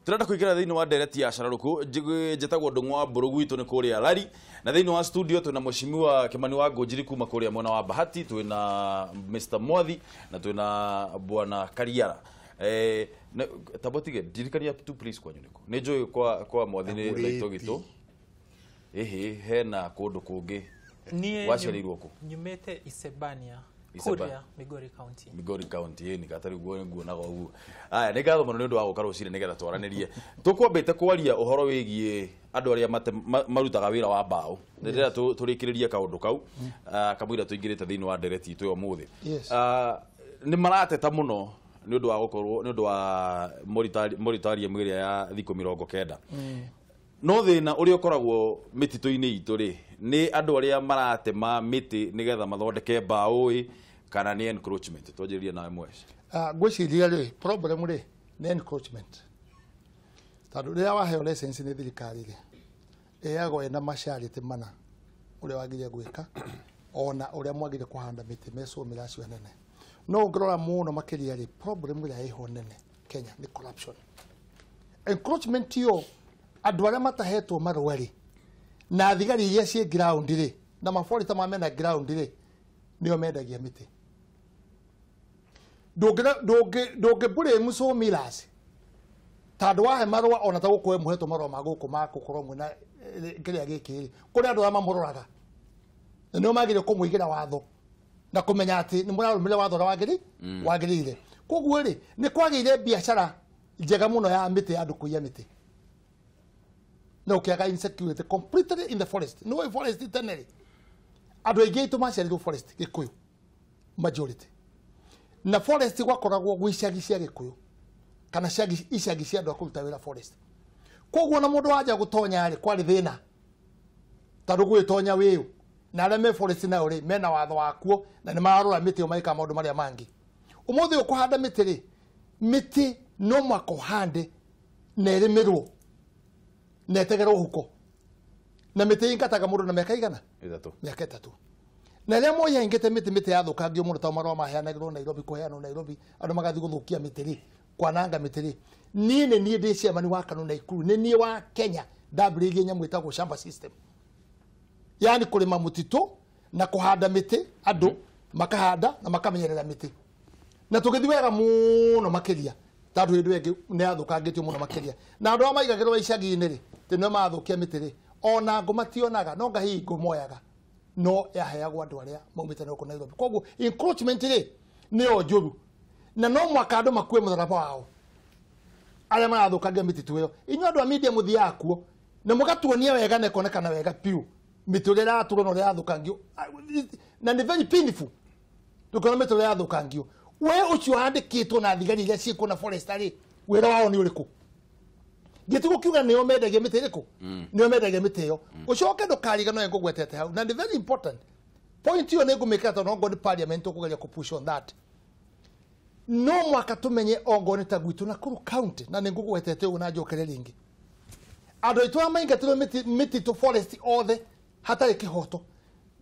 Turenda kuikira thiini wa ndereti ya Cararuku njitagwo ndung'wa Mbũrũgu itu ni kuria Lari na thiini wa studio tuna mheshimiwa Kimani wa Ngũnjiri kuma kuria mwena wa Bahati twina Mr Mwathi na twina bwana Kariara tabotige dirikania tu please kwa nyuniko ni njoi kwa Mwathi ni laito gitu hena kundu kungi waciarirwo ku nyumete Isebania Kuria, Migori County ni katari nguo nago ugu aya ni gatho muno ni ndu wa gukara ucire ni getha twaranirie tukwambite kwaria uhoro wigie andu aria marutaga wira wa mbao ndira turikiriria kaundu kau kamwira tuingirite thiini wa ndereti itu yo muthi ni marateta muno ni ndu wa gukorwo ni ndu wa moritaria mwiri ya thiko 90 no thina uri ukoragwo mitito-ini itu ri ni andu aria maratema miti ni getha mathondeke mbao kana ni encroachment twajiria nawe mweci gwiciria ri problem ri ni encroachment tadu ria waheo license ni thirikari ri eago ena mashariti mana uria wagiria gwika ona uria mwagire kuhanda miti meso miracio nene no ngorora muno makiria ri problem ria iho nene Kenya ni corruption encroachment yo andu aria matahetwo marwari na thigari iria cie ground ri na maforita mamena ground ri nio mendagia miti doge bure muso milasi tadu wahe marwa ona ta gukwe muheto marwa maguko makukorwo mwena kiria gikiri kuri andu amamororaga nio magire kumuigira watho na kumenya ati ni murarumire watho ra wagirire koguo ri ni kwagire biashara njega muno ya miti andu kuya miti no kiaga insecurity completely in the forest no forest tenere andu aingĩ itu maciarirwo forest gikuyu majority na forest gwakoragwo gwicagi cia gikuyu kana icagi cia andu akuruta wira forest koguo na mundu waja gutonya ri kwari thina tondu gwitonya wiu na aria me forest na uri mena watho wakuo na ni marora miti o maika maundu maria mangi umuthi ukuhanda miti ri miti no makohande na irimirwo netegerwo huko na miti ingataga mundu na miaka igana miaka 3 na ria moya ingete miti yathukangio mundu ta marwa maheanagirwo Nairobi kuheanwo Nairobi andu magathi guthukia mitiri kwananga mitiri nie ndi ciamani wa kanu na ikuru nie wa Kenya WG nyamu itagwo shamba system yani kulima mutito na kuhanda miti andu makahanda na makamenyerera miti na tugithiwega muno makiria tatu hindu ingi ne athukangitio muno makiria na andu amaigagirwo icagi-ini ri tino mathukia mitiri ona ngumationaga no ngahi ngumoyaga no yaheagwo andu aria maumite no ku Nairobi koguo encroachment ri ni onjuru na no mwaka andu makue mutharaba wao aria marathukangia mititu iyo inyu andu a media muthia akuo na mugatuonia wega na konekana wega piu miturira aturo no ria athukangio na ni very painful tukona miturira athukangio we ucio handikitwo na thigari iria ciiko na forestry wira wao ni uriku gitugo kiuga nio mendagia miti iriku nio mendagia miti iyo ucoke ndukariga no ngugwetete hau na the very important point yo ne ngumika to no god parliament ukugeria ku push on that no mwaka tumenye ongoni ta gwitu na kuru county na ngugwetete una njokere ringi andu itu amaingatiro miti to forest othe hatari kihoto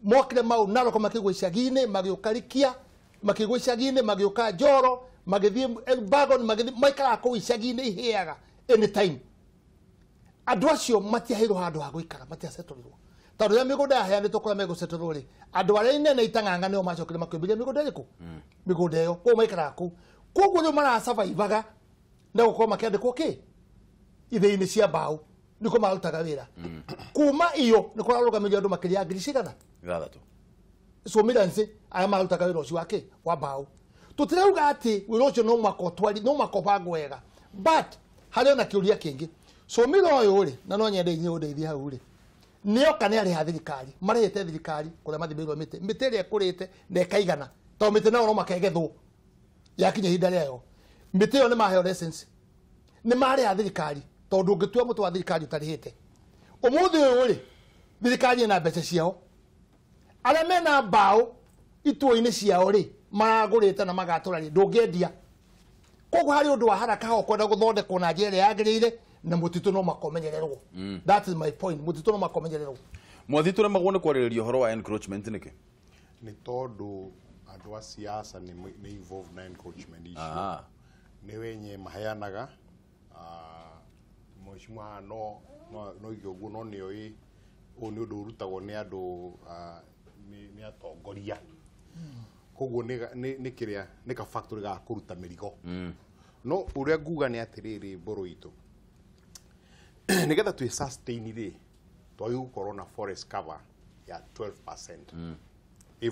mokire mau naroko makigwa icagi-ini magiukarikia makigwa icagi-ini magiuka Njoro magithie Elbagon magithie maikara ku icagi-ini iheaga anytime andu acio matiahirwo handu ha guikara matiaseturirwo tondu ria migunda yaheanitwo kuria meguseturirwo ri andu aria inene itang'ang'a nio macokire makwimbiria migunda iriku migunda iyo ko maikara ku koguo rio mara survivaga na gukorwo makiandikwo ki ithei-ini cia mbao niko marutaga wira kuma iyo ni kurarugamiria andu makiria ngiri cigana 6 so miransi aya marutaga wira ucio wake wa mbao tutirauga ati wira ucio no mwako twari no mwako bangwo wega but hari ona kiuria kingi so miro uyu ri na no nyende inye udeithia hau ri nio kana ari ha thirikari marehete thirikari kuria mathibirwo miti ria kurite na ikaigana to miti na no makegethwo yakinya hinda riayo miti yo ni maheo license ni mari ha thirikari tondu ngitua mutu wa thirikari utarihite umuthi uyu ri thirikari ina mbeca ciao aria mena mbao ituo-ini ciao ri maragurite na magatura ri ndungiendia koguo hari undu wa haraka ho kwenda guthondekwo na njira yagirire na mutito no makomenyererwo that is my point mutito no makomenyererwo Mwathi magone kwariririo horo wa encroachment niki ni tondu andu a siasa ni involved na encroachment issue ni wenye maheanaga mheshimiwa no igioguo no nio o ni undu urutagwo ni andu ni atongoria koguo ni kiria ni ka factory ga kuruta mirigo no uria nguga ni atiriri mburu itu nigetha tu sustain ri twayu corona forest cover ya 12%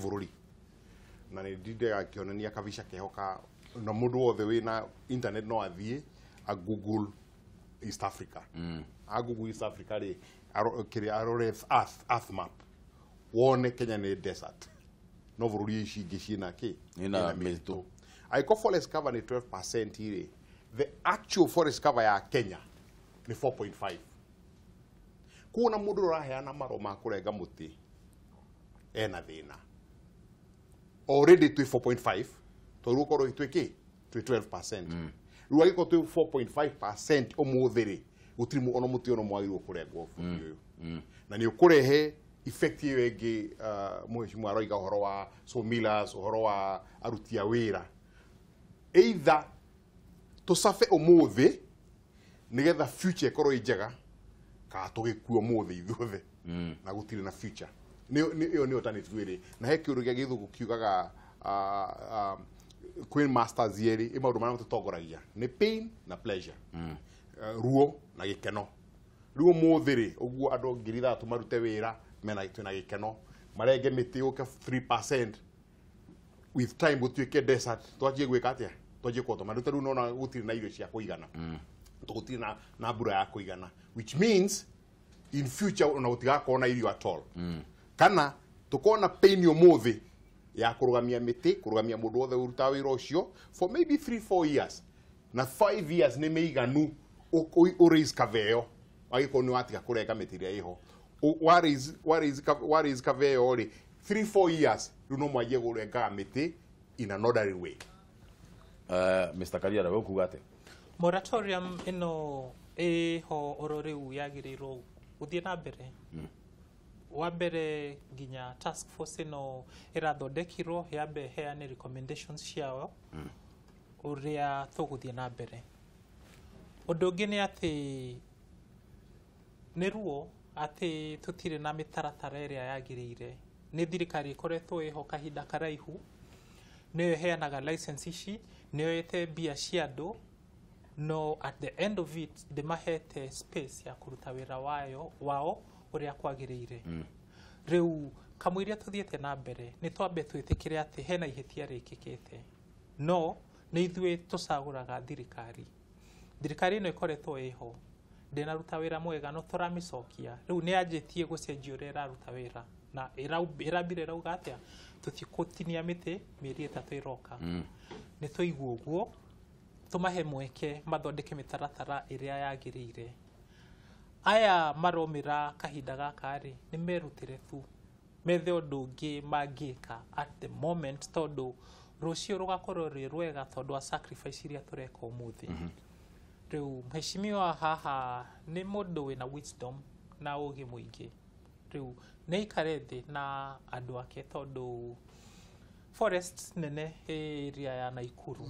bururi na ni ndinde akionania kabisha kehoka na mundu wothe wina internet no athie a Google East Africa a Google East Africa ri kiri arore earth map wone Kenya ni desert no bururi ici ingi ciina ki ina mito aiko forest cover ni 12% iri the actual forest cover ya Kenya ni 4.5 kuna mundu raheana maro ma kurenga muti ena thina already to 4.5 to ruko itweki to 12% ruagi ko to 4.5% omuthiri gutirimu ono muti ono mwagirwo kurengwo fuyo na ni ukurehe effective egi mheshimiwa roiga uhoro wa somilas uhoro wa arutia wira either to safe omuthi nigetha future korwo injega ka tugikuo muthi ithuothe na gutire na future ni alternative iri na he kiuru gia githugu kiugaga Queen Masters yeri imaundu maria tutongoragia ni pain na pleasure ruo na gikeno ruo muthiri uguo andu ngiri thatu marute wira mena itu na gikeno marenge miti uke 3% with time gutuike desert twajie gwika atia twajie kwota marute ru nona gutiri na irio cia kuigana tugutiri na mbura ya kuigana which means in future una gutigakona na irio at all kana tukona pain yo muthi ya kurugamia miti kurugamia mundu wothe uruta wira ucio for maybe 3-4 years na 5 years ni meiganu raise kaveo agiko ni watiga kurenga mitiria iho what is kaveo ri 3-4 years runo mwaje kurenga miti in an orderly way. Mr. Kariara we kugate moratorium ino ho ororiu yagirirwo uthie na mbere wambere ginya task force no irathondekirwo yambe heane recommendations ciao uria thuguthie na mbere undu ungi ni ati ni ruo ati tutire na mitaratara iria yagirire ni thirikari ikoretwo iho kahinda karaihu niyo heanaga license ici niyo yete bia cia andu no at the end of it demahete space ya kuruta wira wao uria kwagirire riu kamwiria tuthiete na mbere ni twambe twitikire ati hena ihetia rikikite no ni ithwe tusaguraga thirikari no ikoretwo iho ndina ruta wira mwega no turamicokia riu ni anjitie gucenjia uria iraruta wira na irambire rauga atia tutikotinia miti mieri 3 iroka ni tuigua uguo tumahe mweke mathondeke mitaratara iria yagirire aya maromira kahinda gakari ni merutire tu methe undu ungi mangika at the moment tondu rucio rugakorwo ri rwega tondu a sacrifice iria tureka umuthi riu mheshimiwa haha ni mundu wina wisdom na ugi muingi riu ni ikarethi na andu ake tondu forest nene area ya Naikuru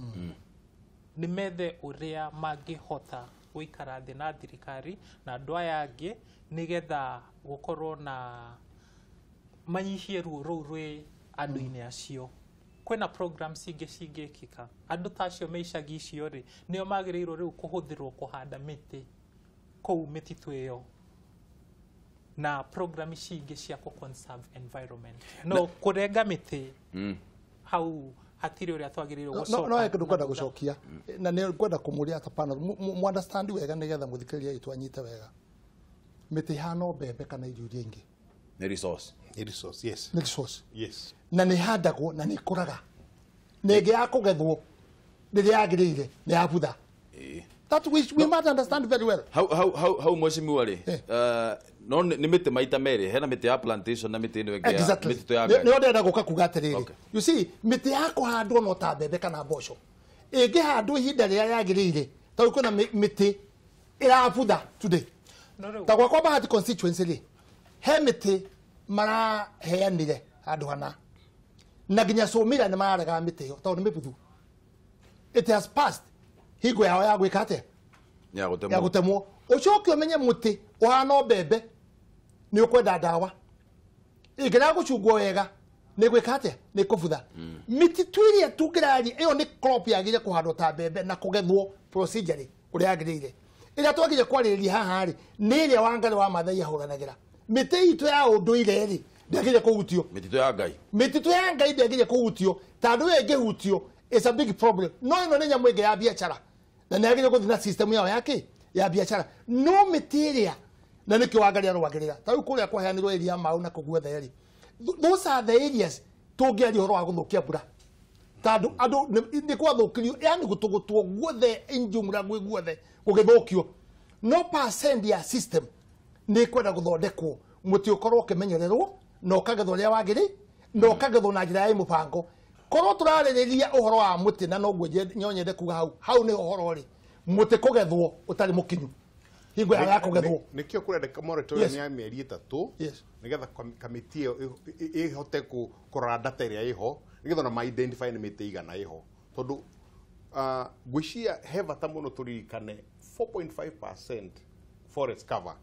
ni methe uria mangihota guikara thi na thirikari na andu aya angi nigetha gukorwo na manyihie ruo ruu rwi andu-ini acio kwina programs ingi cingikika andu tacio meicagi icio ri nio magirirwo riu kuhuthirwo kuhanda miti kou mititu iyo na program cingi cia ku conserve environment no kurenga miti hau hatiri uria twagirirwo gucoka no ekindu kwenda gucokia na ni kwenda kumuria ata panel mu understand wega nigetha muthikiriria itu anyite wega miti hano bebe kana irio ingi ni resource yes ni resource yes na ni handagwo na ni kuraga nege ya kugethwo riria yagirire ni abutha that which we must understand very well how mheshimiwa ri no ni miti maita meri hena miti ya plantation na miti ndo ya miti to ya ni ndenda guka kuga atiriri you see miti ya kuhandwo no ta bebe kana mboco ingihandwo ihinda riria yagirire tondu kuna miti irabutha today ta kwa bahati constituency ri he miti mara heanire andu hana na ginya somira ni marega miti yo tondu mibuthu it has passed higo yao ya gwika ate ya gutemwo ucoke umenye muti uhana bebe ni ukwenda dawa igera gucungwo wega ni gwika atia ni kubutha mititu iria tungirari iyo ni crop yagire kuhandwo ta bebe na kugethwo procedure uria yagirire ira twagire kwaririria haha ri ni iria wangare wa mathai yahuranagira miti itu ya unduire ri ndagire kugutio mititu ya ngai ndagire kugutio tandu enge hutio is a big problem no ino ni nyamu enge ya biashara na ndagire kuthina system yao yake ya biashara no material na niki wangare rwagirira tau kuria kwaheanirwo area mau na kugwetha eri those are the areas tungiari horo wa guthukia mbura tandu andu ni kwathukirio yani gutugutwo guothe injumura guothe gugithukio no percent ya system ni kwenda guthondekwo muti ukorwo kimenyererwo no kagethwo ria wagiri no kagethwo na njira ya mubango korwo turaririria uhoro wa muti na no gwe nyonyende kuga hau ni uhoro ri muti kugethwo utari mukinyu hingo ya kugethwo nikio kurendeka moratorium ya mieri 3 nigetha kamiti ihote kurora data iria iho nigetha na identify ni miti igana iho tondu gwishia heva tamuno turirikane 4.5% forest cover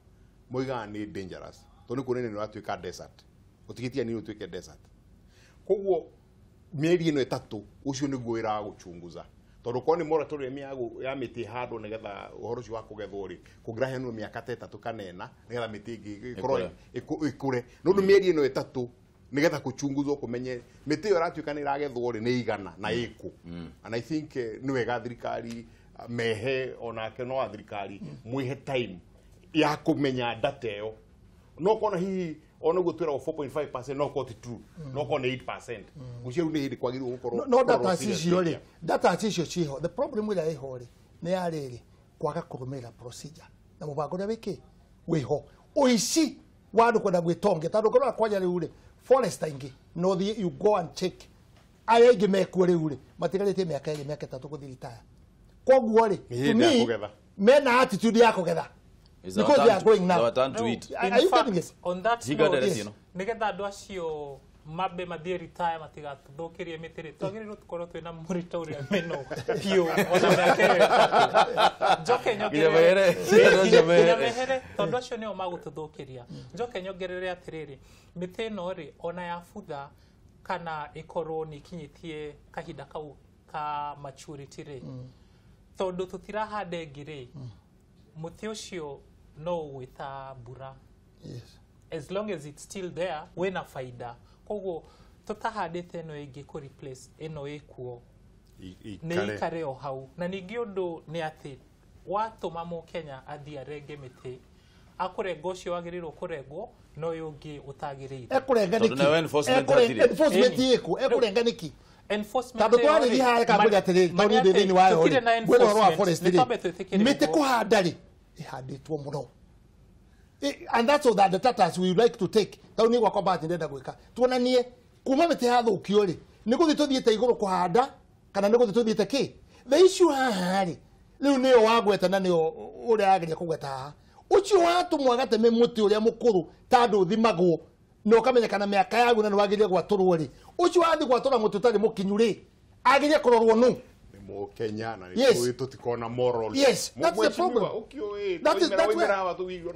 moiga ni dangerous tondu kunene ni watuika desert utigitia ni utuike desert koguo mieri ino 3 ucio ni gwira guchunguza tondu koni moratorium ya miti hado nigetha uhoro cio wa kugethwo ri kugrahenwo miaka 3 kanena nigetha miti ikorwo ikure nundu mieri ino 3 nigetha kuchunguzwo kumenye miti yo ratuika ni iragethwo ri ni igana na iku and I think ni wega thirikari mehe onake no athirikari mwihe time ya kumenya data yo no kona hihi ona gutwira 4.5% no koti true no kona 8% ucio ni hindi kwagirwo gukorwo no data cio ri data cio ciho the problem with iho ri ni ariri kwaga kurumira procedure na mubango ria wiki wiho uici wandu kwenda gwitonge tandu korwa kwanya riu ri forest ingi no you go and check aya ingi mekuo riu ri matigarite miaka 3 guthirita koguo ri to me mena attitude ya kugetha because they are going now. In fact, on that note, nigetha andu acio mabe mathie retire matigatuthukirie mitiri twagiriirwo tukorwo twina murita uria meno pio ona miaka njoke nyongerere tondu acio nio magututhukiria njoke nyongerere atiriri miti ino ri ona ya butha kana ikorwo ni kinyitie kahinda kau ka maturity ri tondu tutirahande ngiri muti ucio no gwita mbura as long as it's still there wena faida koguo tutahandite no ingi ku replace ino ikuo ni ikare o hau na ningi undu ni ati watuma mu Kenya athia renge miti akurengo cio wagirirwo kurengwo no yungi utagirire ekurenga niki enforcement yiku ekurenga niki enforcement tado twari riha kaburi atiriri toni thini wayo gweno rwa forest miti kuhandari ihanditwo muno and that's all that the Tatars we like to take tauni gwa kwamba ndenda gwika tuonanie kuma miti hathukio ri ni guthi tuthiete iguru kuhanda kana ni guthi tuthiete ki the issue haha ri riu ni wagweta na ni uria ageria kugweta haha ucio watu mwagateme muti uria mukuru tandu thimagwo no kamenyekana miaka yagu na wagiria gwaturwo ri ucio wathi gwatura muti utari mukinyu ri agiria kurorwo nu Kenya na ni tutikona moral yes that's the problem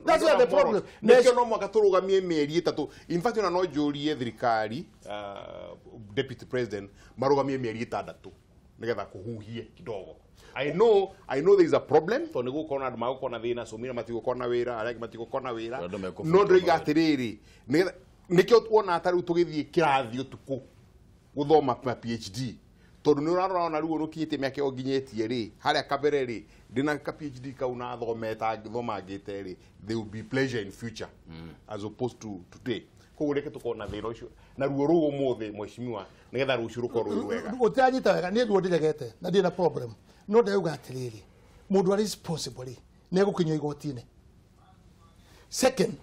that's the problem nekio no mwaka turugamie mieri 3 in fact no njurie thirikari deputy president marugamie mieri 6 nigetha kuhuhie kidogo I know there is a problem to nigu kona andu magukona thina so mina matigo kona wira araki matigo kona wira no ndoiga atiriri nikio tuona atari tugithie kirathi utuku guthoma PhD tondu ni urarona riu rukinyite miaka onginyetie ri haria kabere ri ndina ka PhD ka una thometa thoma ngite ri there will be pleasure in future as opposed to today koguo reke tukona thina ucio na ruo ruo muthi mweshimiwa nigetha rucio rukorwo wega utanyita wega ni ruo ndiregete na ndina problem no ndauga atiriri mundu ari responsible ne gukinywa igotine second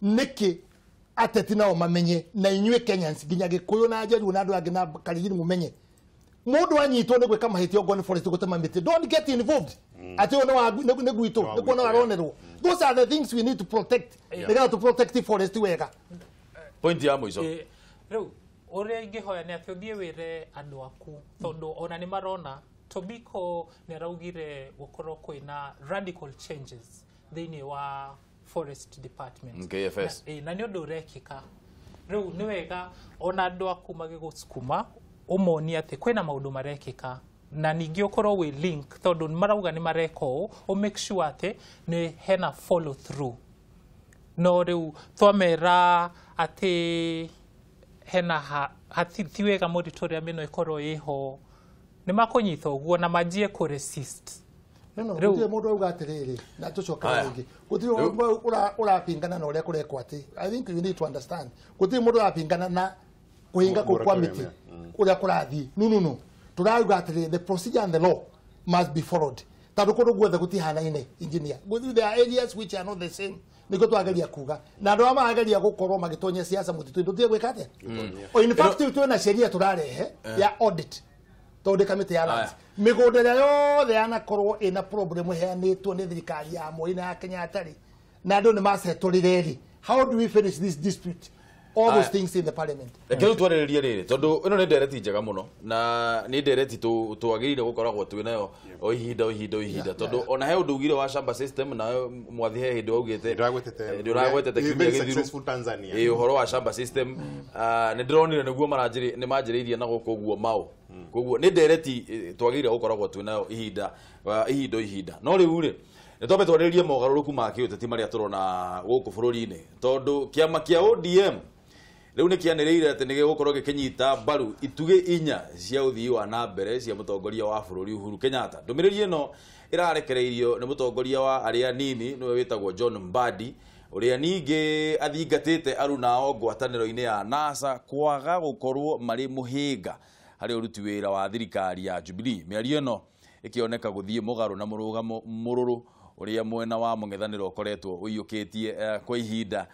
niki ateti nao mamenye na inywe Kenyans ginya gikuyu na jeru na andu angi na karigini mumenye mundu anyitwo ni gwika mahitio ngoni forest gutema miti don't get involved ati ono wa ne gwito ne kuona waronerwo those are the things we need to protect they got to protect the forest wega point ya mwizo riu uria ingihoya ni ati uthie wire andu aku tondu ona ni marona Tobiko neraugire gukorwo kwina radical changes thini wa forest department KFS na ni undu urekika riu ni wega ona andu aku magigusukuma umoni ati kwina maundu marekika na ningi ukorwo wi link tondu marauga ni mareko o make sure ati ni hena follow through no riu twamera ati hena hati wega moratorium ino ikorwo iho ni makunyitha uguo na majie ku resist no gutire mundu auga atiriri na tucoka ringi gutire urapingana na uria kurekwo ati I think you need to understand gutire mundu urapingana na kuhinga kwa miti uria kurathi no turauga atiriri the procedure and the law must be followed tondu kundu guothe gutihanaine engineer there are areas which are not the same niko twageria kuga na andu amageria gukorwo magitonya siasa mutitu tutie gwikate in fact twina sheria turarehe ya audit tondu kamiti ya lands migunda yothe yanakorwo ina problem heanitwo ni thirikari ya Moi ya Kenya atari na andu ni masetulireri how do we finish this dispute all those things in the parliament kero twarereria riri tondu ino ni ndereti njega muno na ni ndereti twagirire gukoragwo twinayo o ihinda tondu ona he undugire wa shamba system na mwathi he hindi waugite ndiragwetete kimia githiru Tanzania uhoro wa shamba system ni ndironire niguo maranjiri ni manjiriirie na guko guo mao koguo ni ndereti twagirire gukoragwo twinayo ihinda no riu ri nitwambe twarererie mogaruruku ma kiuteti maria turona guku bururi-ini tondu kiama kia ODM riu ni kianireire ati nige gukorwo gikinyita baru ituge inya cia uthii wa na mbere cia mutongoria wa bururi Uhuru Kenyatta. Ndumiriri ino irarekereirio ni mutongoria wa aria nini niwe witagwo John Mbadi uria ningi athingatite aruna o ngwataniro-ini ya NASA kwaga gukorwo mari muhinga hari uruti wira wa thirikari ya Jubilee. Miario ino ikioneka guthie mugaru na murugamo mururu uria mwena wa mung'ethaniro ukoretwo uiyukitie kwa ihinda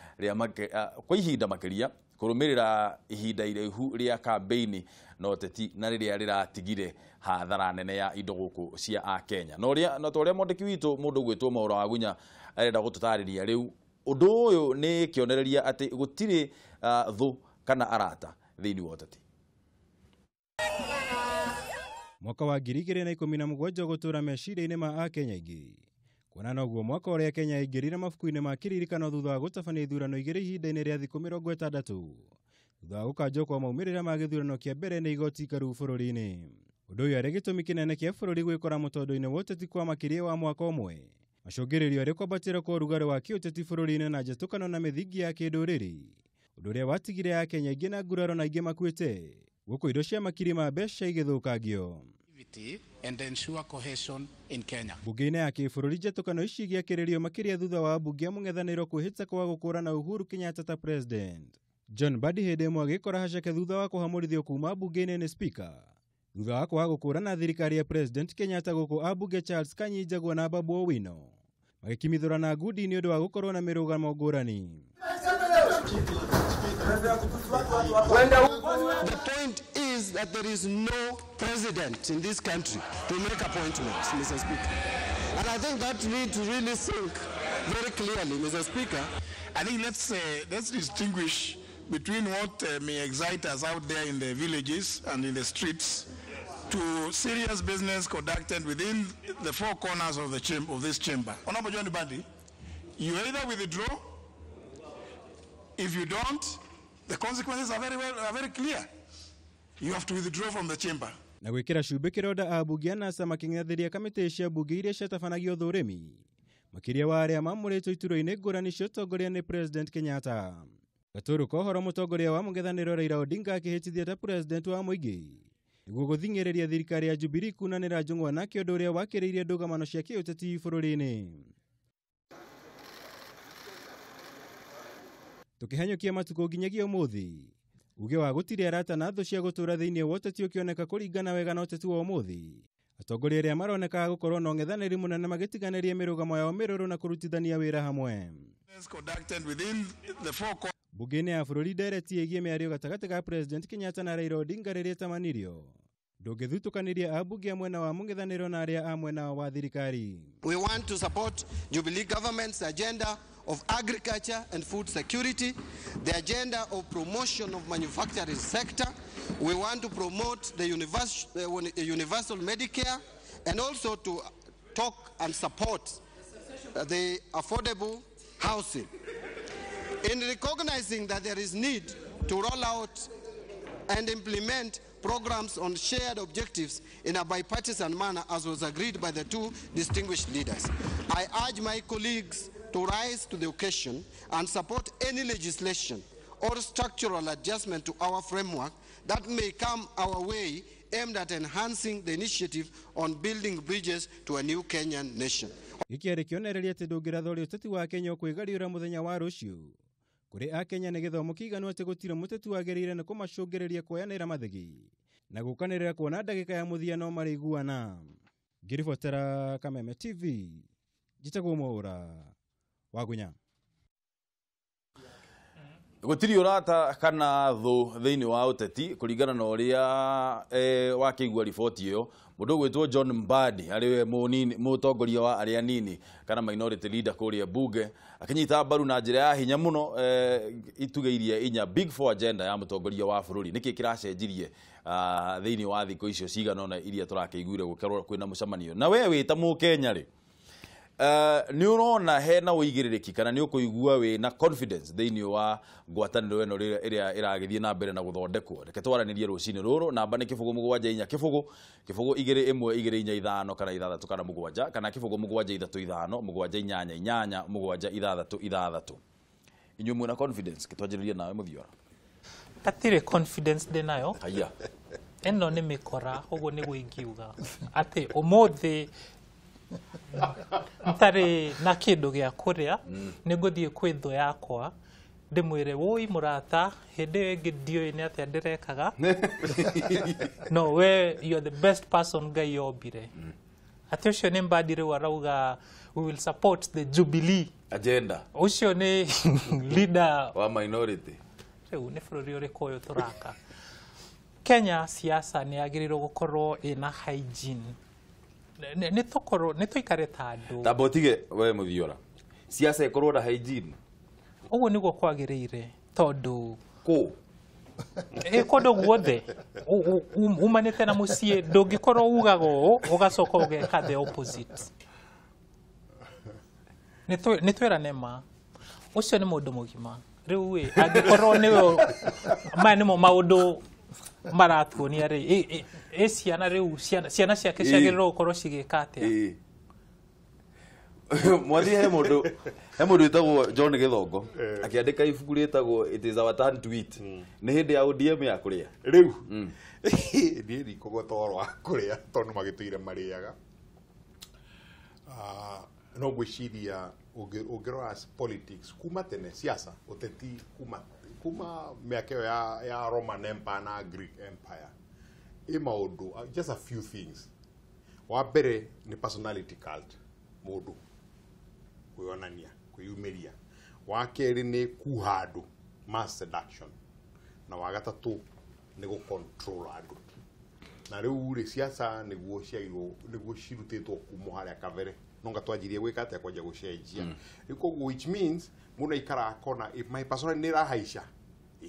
makiria kurumirira ihinda iraihu ria campaign no teti na riria riratigire hathara nene ya indo guku cia Kenya no toria mondeki witu mundu gwitwo Maura wa Gunya arenda gututariria riu undu uyu ni kionereria ati gutiri thu kana arata thiini wa uteti. Mwaka wa 2017 gutura meciria-ini ma Kenya ingi kuona noguo mwaka uria Kenya ingirire mafuku-ini ma kiririkano thutha wa gutabania ithurano igiri ihinda-ini ria thiku 60 thutha wa gukanjwo kwa maumirira ma githurano kia mbere ni igoti karu bururi-ini. Undu uyu ari gitumi kinene kia bururi gwikora mutondo-ini wa uteti kwa makiria wa mwaka umwe macungiririo ari kwambatira kwa urugari wa kiuteti bururi-ini na njatukano na mithingi ya kinduriri undu uria watigire Kenya ingi na nguraro na ingi makuite guku indo cia makiri ma mbeca igithukangio and ensure cohesion in Kenya. Bunge-ini ya kibururi njatukano ici giakiririo makiria thutha wa bunge mung'ethaniro kwihitsa kwa gukurana Uhuru Kenyatta ta president. John Mbadi hindi imwe agikora haceke thutha wa kuhamurithio kuma bunge-ini ni speaker thutha wa kwaga gukurana thirikari ya president Kenyatta guku abunge Charles Kanyi Njagua na Babu Owino magikimithurana ngundi ni undu wa gukorwo na mirugamo ngurani. The point is that there is no president in this country to make appointments, Mr. Speaker. And I think that needs to really sink very clearly, Mr. Speaker. I think let's distinguish between what may excite us out there in the villages and in the streets to serious business conducted within the four corners of this chamber. Honorable John Mbadi, you either withdraw. If you don't, the consequences are very clear. You have to withdraw from the chamber. Na gwikira cumbi kironda abunge NASA making'ethiria kamiti cia bunge iria ciatabanagio thurimi makiria wa aria mamuritwo ituro-ini ngurani cia utongoria ni President Kenyatta. Gaturu kohoro mutongoria wa mung'ethaniro Raila Odinga akihitithia ta president wa muingi niguo guthing'iriria thirikari ya Jubilee kunanira njung'wa na kiondu uria wakiriirie ndugamano cia kiuteti bururi-ini. Tukihanyukia matuko nginyagia umuthi uge wa gutire arata na thu cia gutura thiini wa uteti ukioneka kuringana wega na uteti wa umuthi atongoria aria maroneka gukorwo na ng'ethaniri munene magitiganirie mirugamo yao miruru na kurutithania wira hamwe. Bunge-ini ya bururi ndereti igie miario gatagati ka President Kenyatta na Raila Odinga riria tamanirio ndungithutukaniria abunge amwe na wa mung'ethaniro na aria amwe na wa thirikari. We want to support Jubilee government's agenda of agriculture and food security, the agenda of promotion of manufacturing sector. We want to promote the universal Medicare, and also to talk and support the affordable housing. In recognizing that there is need to roll out and implement programs on shared objectives in a bipartisan manner, as was agreed by the two distinguished leaders, I urge my colleagues to rise to the occasion and support any legislation or structural adjustment to our framework that may come our way, aimed at enhancing the initiative on building bridges to a new Kenyan nation. Ikiari kionereria ati ndungirathori uteti wa Kenya kwigariura muthenya wa rucio kuri a Kenya ni githomo kiganu ati gutira muteti wagirire ni kumacungereria kuyanira mathigi na gukanirira kuona ndagika ya muthiano mariguana. Ngiribotera Kameme TV, jitagwo Mwaura Wagunya. Gutiri urata kana thu thiini wa uteti kuringana na uria wakigwa riboti iyo mundu gwitwo John Mbadi ariwe munini mutongoria wa aria nini kana minority leader kuria bunge akinyita mbaru na njira ya hinya muno itugeirie inya big four agenda ya mutongoria wa bururi niki kiracenjirie thiini wa thiko icio cigana na iria turakeiguire gukorwo kwina mucemanio na we wita mu Kenya ri ni urona hena uigiririki kana ni ukuigua we na confidence thiini wa ngwataniro eno iria iragithie na mbere na guthondekwo reke twaranirie rucini ruru namba ni kibugu 7 kibugu 2 1 2 5 kana 6 kana 7 kana kibugu 7 3 5 7 8 8 7 6 6 inyu mwina confidence kitwajiririe nawe muthiora atire confidence de nayo haya eno ni mikora ugo ni guingiuga ati umuthi ntare na kindu gia kuria ni guthie kwitho yakwa ndimwire woi murata hinde ngidio ni atia ndirekaga no we you are the best person guy yobire ati ucio ni Mbadi warauga we will support the Jubilee agenda ucio ni leader wa minority riu ni bururi uri koyo turaka Kenya siasa ni agirirwo gukorwo ina hygiene ni tuikare tandu tabotige we muthiora siasa ikorwo na hygiene uguo niguo kwagiriire tondu ku kondo guothe umanite na mucie ndungikorwo ugago ugacoka ugeka the opposite ni twirane ma ucio ni mundu mugima riu we angikorwo niwe maya nimo maundu maratuonia ri ciana riu ciana ciake ciagirwo gukorwo cigika atia mwathi he mundu itagwo John Githongo akiandika ibuku ritagwo It is our turn to eat ni hindi ya ODM ya kuria riu ni riko toro kuria tondu magituire mariaga no gwiciria ugirora politics kuma tene siasa uteti kuma miaka ya Roman Empire na Greek Empire maundu just a few things wa mbere ni personality cult mundu kuyonania kuyumiria wa keri ni kuhandu mass seduction na wa gatatu ni go control andu na riu ri siasa niguo cirutitwo kuma haria kavere nonga twajirie gwika atia kwanja gucenjia iko which means muna ikara akona if my personality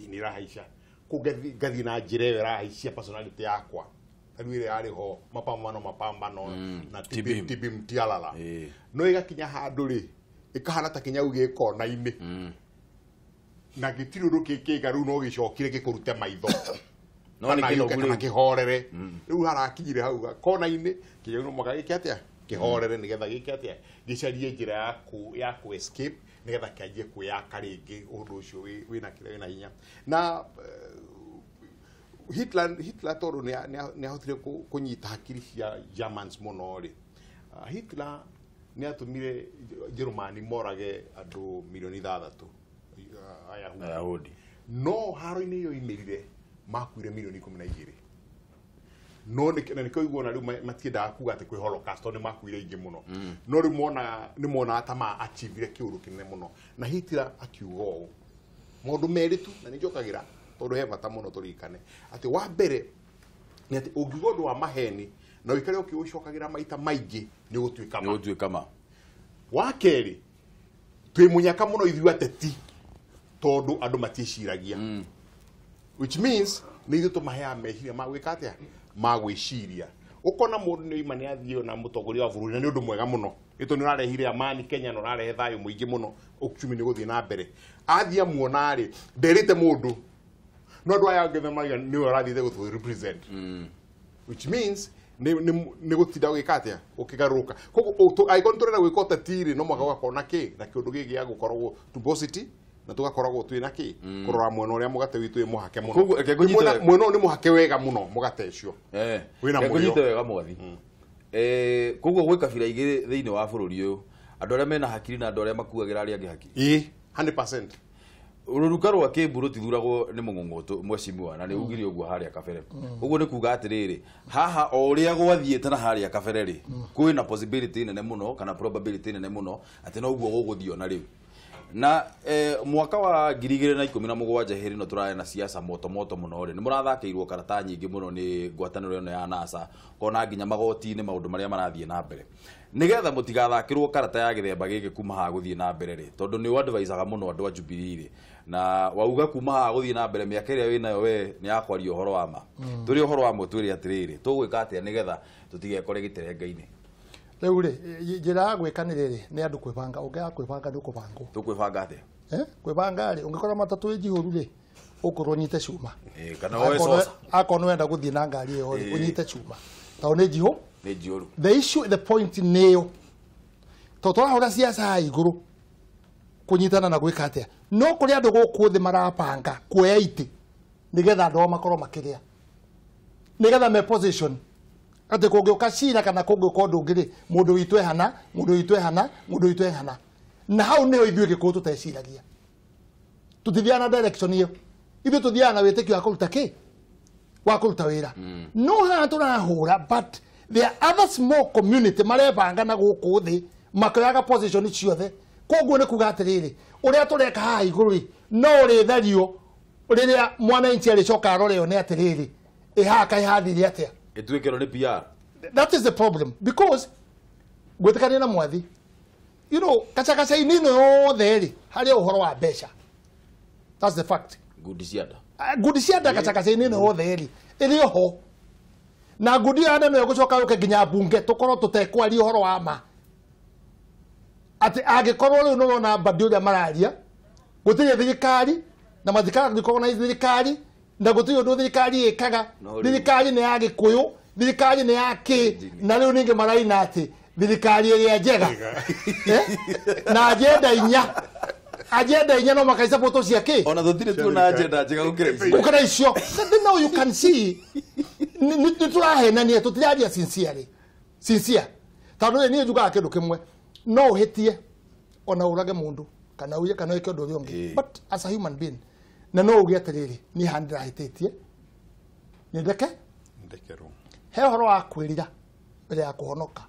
ni rahaisha kugathi na njire rahaisha personality yakwa riu ari ho mapambano na tibi mtialala no igakinya handu ri ikahana ta kinya uge kona ine na gitiru kikiga riu no gicokire gikurute maitho no ni kino kihorere riu harakinyire hau kona ine kiyo no magagike atia kihorere nigetha gike atia gicarie njira ya ku escape nigetha kianjie kuyaka ringi undu ucio wina kire wina hinya na Hitler toro ni ahotire kunyita hakiri cia Germans muno ri Hitler ni atumire Germany morage andu milioni 6 Ayahudi no haro-ini yo imerire makuire milioni 12 no ni koiguo na riu matienda kuga ati kwi holocaust ni makuire ingi muno no riu ni mona atama achievire kiuru kinene muno na Hitler akiuga o mundu meritu na ni njokagira tondu he bata muno turikane ati wa mbere ni ati ungigondu wa maheni na wikare ukiucokagira maita maingi ni gutuika ma wa keri twi munyaka muno ithu ateti tondu andu matishiragia which means ni ithu tumahea mehiria magwika atia magwiciria ukona mundu ni imani athio na mutongoria wa bururi ni undu mwega muno itu ni urarehire amani Kenya no urarehe thayo muingi muno ukumi ni guthie na mbere athia muonari nderite mundu no andu aya ngethemaga ni urathite guthu represent which means ni gutinda gwika atia ukigaruka koguo aikontorera gwika utetiri no mwaka gakona ki na kiundu gigi ya gukorwo tubosity na tugakoragwo twi na ki kurora mwena uria mugate witu muhake muno mwena ni muhake wega muno mugate ucio wina kunyite wega mwathi koguo gwika bira igiri thiini wa bururi uyu andu aria mena hakiri na andu aria makuagira aria angi hakiri 100% ururuka rwa Kimburu tithuragwo ni mung'ong'otu mwecimwa na ni ugire uguo haria kabere uguo ni kuga atiriri haha oria gwathiete na haria kabere ri kwina possibility nene muno kana probability nene muno ati no uguo guguthio na riu na mwaka wa 2017 heri no turaye na siasa moto muno ri ni murathakiirwo karata nyingi muno ni ngwataniro ino ya NASA kona nginya magoti ni maundu maria marathie na mbere nigetha mutigathakirwo karata ya githemba giki kuma ha guthie na mbere ri tondu ni advisaga muno andu a Jubilee ri na wauga kuma ha guthie na mbere miaka iria winayo we ni yakwaria uhoro wa ma turi uhoro wa mutwiri atiriri tugwika atia nigetha tutigekore giterenga-ini riu ri njira gwikaniriri ni andu kwibanga ungia kwibanga ni kubango tukwibanga atia kwibanga ri ungikora matatu ijihuru ri ukorwo nyite cuma kana oe sosa akono wenda guthie na ngari iyo ri unyite cuma tao ni jiho ni jihoru the issue the point neyo toto ahora siasa iguru kunyitana na gwika atia no kuri andu guku thi marapanga kuoya iti nigetha andu makorwo makiria nigetha me position ati kungioka cira kana kungioka undu ngiri mundu witwe hana mundu witwe hana mundu witwe hana na hau niho ithuĩ gĩkũyũ tuteciragia tutithiana direction iyo ithuĩ tuthiana wĩtĩkio wa kũruta kĩ wa kũruta wĩra no haha tũrahũra but there are other small community marebanga na gũkũ thĩ makĩoyaga position ciothe koguo nĩ kuga atĩrĩrĩ ũrĩa tũreka haha igũrũ no ũrĩthario rĩrĩa mwananchi arĩcoka aroreo nĩ atĩrĩrĩ ĩhaka ĩhathire atĩa ituĩkĩrwo nĩ PR. That is the problem because gwĩtĩkania na mwathi you know kaca-kaca-inĩ ĩno yothe rĩ harĩ ũhoro wa mbeca. That's the fact. Ngudi cianda kaca-kaca-inĩ ĩno yothe rĩ ĩrĩ oho na ngudi ya nene gũcoka yũke nginya mbunge tũkorwo tũtekwaria ũhoro wa ma atĩ angĩkorwo rĩu nĩ wona mbandĩ ũrĩa mararia gũtirĩ thirikari na mathikarakorwo na thirikari na gũtirĩ ũndũ thirikari ĩkaga thirikari nĩ ya Gĩkũyũ thirikari nĩ ya kĩ na rĩu ningĩ maraina atĩ thirikari ĩrĩa njega na agenda inya no makaisa poto cia kĩ ona thũtirĩ tuona agenda njega gũkĩra icio now you can see nĩ tũrahenania tũtiraria sincere tondũ niĩ njugaga kĩndũ kĩmwe no ũhĩtie ona ũrage mũndũ kana uye kana wĩke ũndũ ũrĩa ũngĩ but as a human being na no uge atĩrĩrĩ niĩ haha ndĩrahĩtĩtie nĩ ndekerwo he ũhoro wa kwĩrira mbere ya kũhonoka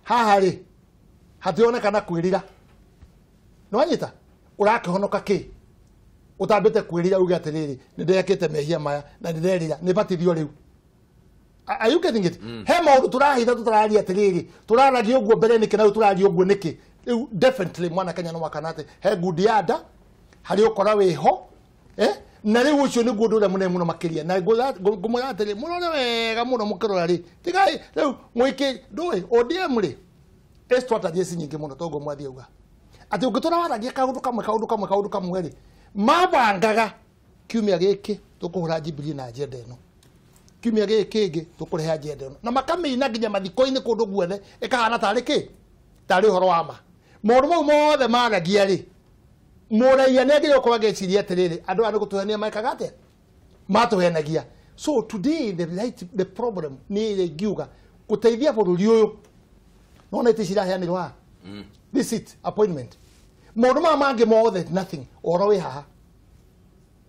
haha rĩ hationekana kwĩrira nĩ wanyita ũrakĩhonoka kĩ ũtambĩte kwĩrira uge atĩrĩrĩ nĩ ndekĩte mehia maya na ndĩrerira nĩ batithio rĩu. Are you getting it? He maũndũ tũrahitha tũtararia atĩrĩrĩ tũraragia ũguo mbere nĩkĩ na rĩu tũraria ũguo nĩkĩ rĩu definitely mwana Kenya no makana atĩ he ngundi ya nda harĩ ũkora wĩho na rĩu ũcio nĩguo ũndũ ũrĩa mũnene mũno makĩria na ngũmwĩra atĩrĩ mũrore wega mũno mũkĩrora rĩ tigai rĩu mũingĩ ndũĩ ODM rĩ strategies nyingĩ mũno toguo mwathi auga atĩ ũngĩtũra waragia kaũndũ kamwe rĩ mabangaga kiumia gĩkĩ tũkũhũra Jubilee na agenda ĩno kiumia gĩkĩ kĩngĩ tũkũrehe agenda ĩno na makamĩina nginya mathiko-inĩ kũndũ guothe ĩkahana tarĩ kĩ tarĩ ũhoro wa ma maũndũ mau mothe maragia rĩ mũraia nĩ agĩrĩirwo gũkorwo agĩciria atĩrĩrĩ andũ aya nĩ gũtũhenia mekaga atĩa matũhenagia. So today the problem nĩ ngiuga gũteithia bũrũri ũyũ nona itĩ ciraheanĩrwo this seat appointment maũndũ maya mangĩ mothe nothing ũhoro wĩ haha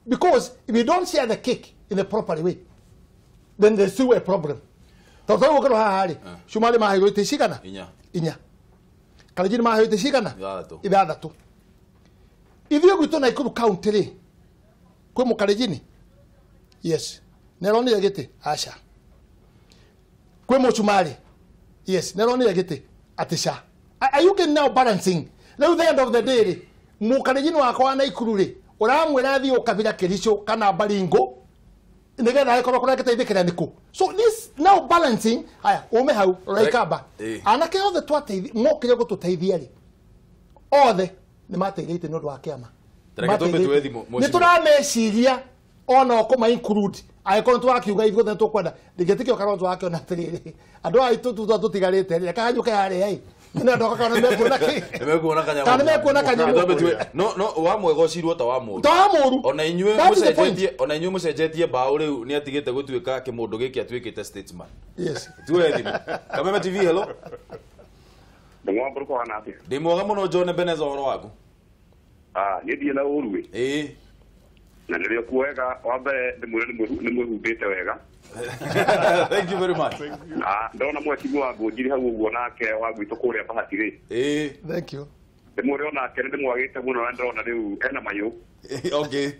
because if you don't share the cake in the proper way then there's still a problem. Tondũ ũgũkĩrwo haha rĩ Shumari maheirwo itĩ cigana 4 Kalenjin maheirwo itĩ cigana 6 ithuĩ gwitũ Nakuru county rĩ kwĩ Mũkalenjin yes neronire gĩtĩ aca kwĩ Mũsumari yes neronire gĩtĩ atĩ ca. Are you getting now balancing Rĩu the end of the day mukarĩjini wakwa na ikuru rĩ ũramwĩra thiĩ ũkabira Kericho kana Baringo nigetha agĩkorwo kũrĩa gĩteithĩkĩra nĩkũ. So this now balancing haya ume hau Raikaba anake othe twateithia mokire gũtũteithia rĩ othe nĩ mateithĩte nĩ ũndũ wa kĩama nĩ tũrameciria ona okoma include agĩkorwo twakiuga ithuothe tũkwenda ndingĩtikio Kalonzo wake ona atĩrĩrĩ andũ aitũ tũtigarĩte rĩ kahanyũke harĩa ina ndoka kana mekuona kanyamũ kana mekuona kanyamũ no wa mwega ũcirwo ta wa mũru ona inyuĩ mũcenjetie mbaũ rĩu nĩ atigĩte gũtuĩka kĩmũndũ gĩkĩ atuĩkĩte statesman. Yes tuwe thimo Kameme TV hello ndĩ mwega mũno John Beneza ũhoro waku? Nĩ thiĩ na ũru na nĩrĩo kuwega wa mbere nĩ mwĩhumbĩte wega. Thank you very much. Ndona mwecimu wa ngũnjiri hau ũguo nake wa gwitũ kũrĩa Bahati rĩ. Thank you. Ndĩmũrĩ onake nĩ ndĩmwagĩte mũno na ndĩrona rĩu ena mayũ. Okay.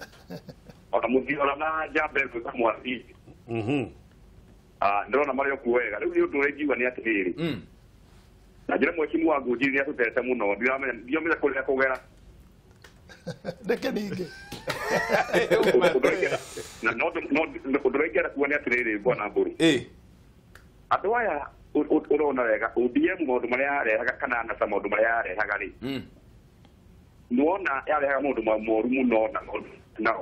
Ona mũthiora na njamba gwĩka mwathi. Ndĩrona marĩ o kuwega rĩu nĩ ũndũ ũrĩa ingiuga nĩ atĩrĩrĩ. Na njĩra mwecimu wa ngũnjiri nĩ atũtete mũno ndiramenya kũrĩa kũgera. Ndeke ningĩ. Na no ndũraingĩra kuo nĩ atĩrĩrĩ bwana Mbũri. Andũ aya ũrona wega ODM maũndũ marĩa yarehaga kana NASA maũndũ marĩa yarehaga rĩ. Nuona yarehaga maũndũ moru mũno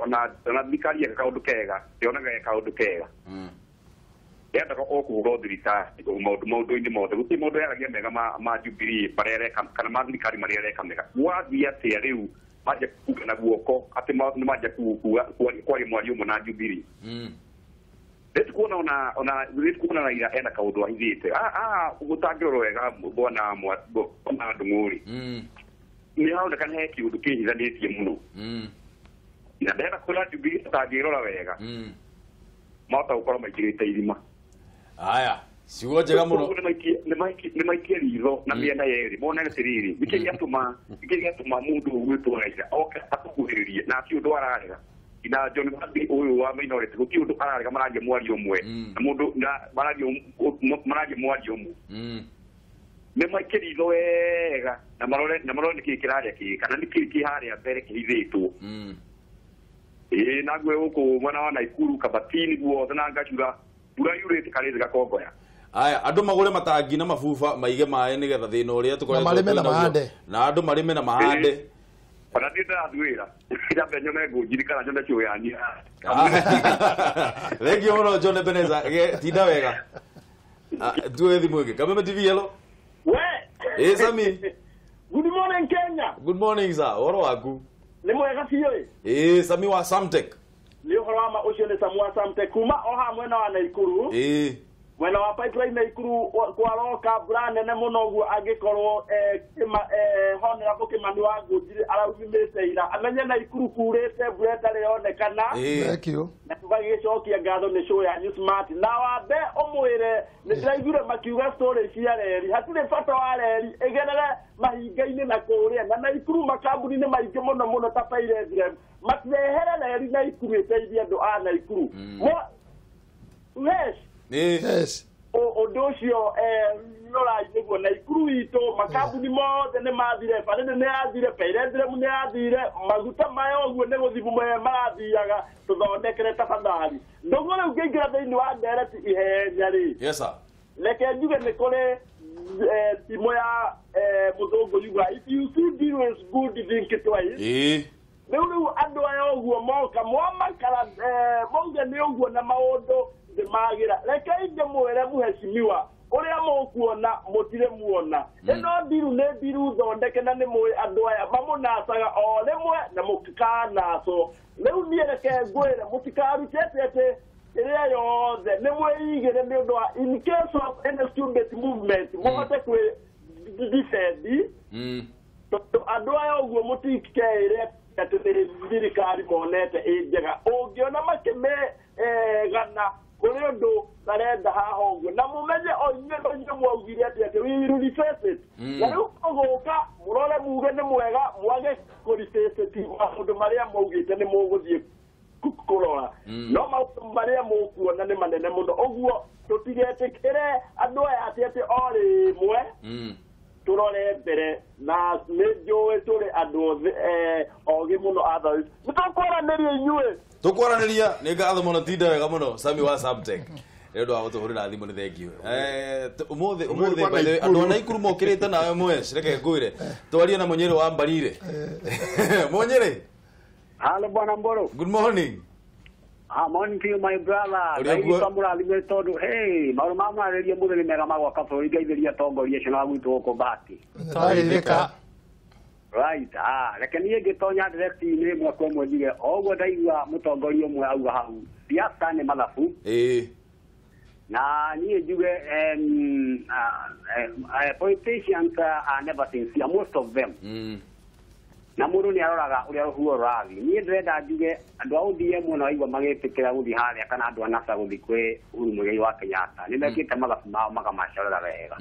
na thirikari eka kaũndũ kega yonaga eka kaũndũ kega. Yendaga o kũhũra thirikari maũndũ-inĩ mothe gũtirĩ maũndũ yaragia mega ma Jubilee marĩa yareka kana ma thirikari marĩa yareka mega. Wathiĩ atĩa rĩu maje kuga na guoko ati nĩ maje kwaria mwario ũmwe na Jubilee. Kuona ona Raila ena kaũndũ ahithĩte gũtangĩrorwo wega bwana Ndung'uri nĩ haroneka he kĩũndũ kĩhithanĩtie mũno na ndenda kwĩra Jubilee atangĩrora wega mahota gũkorwo maingĩrĩte irima. Haya ciugo njega mũno nĩ maikie ritho na mĩena yerĩ mona atĩrĩrĩ nĩkĩ gĩatũma mũndũ ũgwĩtwo Raila oke atũkuhĩrĩrie na ti ũndũ ararega ina John ũyũ wa minority gũtirĩ ũndũ ararega maragia mwario ũmwe na mũndũ maragia mwario ũmwe nĩ maikie ritho wega na marore nĩkĩ kĩrarĩa kĩ kana nĩkĩ kĩharĩa mbere kĩhithĩtwo. Naguo gũkũ mwena wa Naikuru Kabatini guothe na Gachura mbura yurĩte karĩthĩ gakongoya. Aya andũ magũre matangi na mabuba maige maĩ nĩgetha thĩna ũrĩa tũkoretwo na andũ marĩme na mahande. Ona ndĩ ndathwĩra ndambe nyone ngũnjiri kana nyone kĩoyania. Thank you mũno John Beneza tinda wega. Tuwe thimũ ĩngĩ Kameme TV hello. Sami. Good morning Kenya. Good morning sir ũhoro waku? Nĩ mwega biũ Sami wa Samtech. Nĩ ũhoro wa ma ũcio nĩ Samu wa Samtech kuma o ha mwena wa Naikuru. Mwena wa pipeline Naikuru kwaroka mbura nene mũno ũguo angĩkorwo Honorable Kimani wa Ngũnjiri araumĩte ira amenye Naikuru kurĩte mbura ĩtarĩ yonekana. Thank you. Na tũgagĩcokia ngatho nĩ show yanyu smart na wambe ũmwĩre nĩ ndĩraiguire makiuga story cia reri hatirĩ bata wa reri ĩgerere mahinga-inĩ na kũrĩa na Naikuru makambuni-inĩ maingĩ mũno ta Pirates matirehere reri Naikuru ĩteithie andũ a Naikuru. Yes. Ũndũ ũcio nĩũraiguo Naikuru itũ makambuni mothe nĩ mathire barĩndĩ nĩ yathire Pirates nĩ yathire maguta maya ũguo nĩ gũthibu marathiaga tũthondekere tafadhali ndogo rĩu ngĩingĩra thĩinĩ wa ndereti ihenya rĩ. Yes sir. Reke njuge nĩ kũrĩ thimũ ya mũthũngũ yuga if you see deal is good think twice. Rĩu andũ aya ũguo moka mwamakara mauge nĩ ũguo na maũndũ magira reke ndĩmwĩre mũheshimiwa ũrĩa mũkuona mũtire muona ĩno ndiru nĩ ndiru thondeke na nĩ mũĩ andũ aya mamũnacaga o rĩmwe na mũtikanaco rĩu niĩ reke ngwĩre mũtikarutĩte atĩ ĩrĩa yothe nĩ mwĩigĩre nĩ ũndũ wa in case of any student movement mũhote kwĩ defend tondũ andũ aya ũguo mũtikeire atĩ thirikari monete ĩ njega ũngĩona makĩmegana kũrĩ ũndũ arenda haha ũguo na mũmenye o inyuĩ mwaugire atĩ we will reface it na rĩu ũgũka mũrore muge nĩ mwega mwage kũreface it maũndũ marĩa mwaugĩte nĩ mũgũthiĩ kũrora no maũndũ marĩa mũkuona nĩ manene mũno ũguo tũtigetĩkĩre andũ aya atĩ o rĩmwe turore mbere na nĩnjũĩ tũrĩ andũ ogĩ mũno athari nĩtũkwaranĩria inyuĩ tukwaranĩria nĩ ngatho mũno tinda wega mũno Sami wa Subtech nĩ ũndũ wa gũtũhũrĩra thimũ nĩ thengio ũmũthĩ andũ ana ikuru mokĩrĩte nawe mwes reke ngwĩre twarie na Munyere wa Mbarire Munyere hello bwana Mboro good morning morning to you my brother ngai kamũrathime tondũ hey maũndũ ma mwarĩria mũthĩ nĩ mega magwaka bũrũri ngaithĩria tongoria cio na gwitũ gũkũ Mbati twarĩrĩka right reke niĩ ngĩtonya direct-inĩ ĩmwe kwa ĩmwe ndige oguo ndaigua mũtongoria ũmwe auga hau siasa nĩ mathabu na niĩ njuge politicians are never sincere most of them na mũndũ nĩ aroraga ũrĩa rũhuho rũrathiĩ niĩ ndĩrenda njuge andũ a ODM ona waigua magĩtĩkĩra gũthiĩ harĩa kana andũ a NASA gũthiĩ kwĩ Uhuru Muigai wa Kenyatta nĩ mekĩte mathabu mao makamacorera wega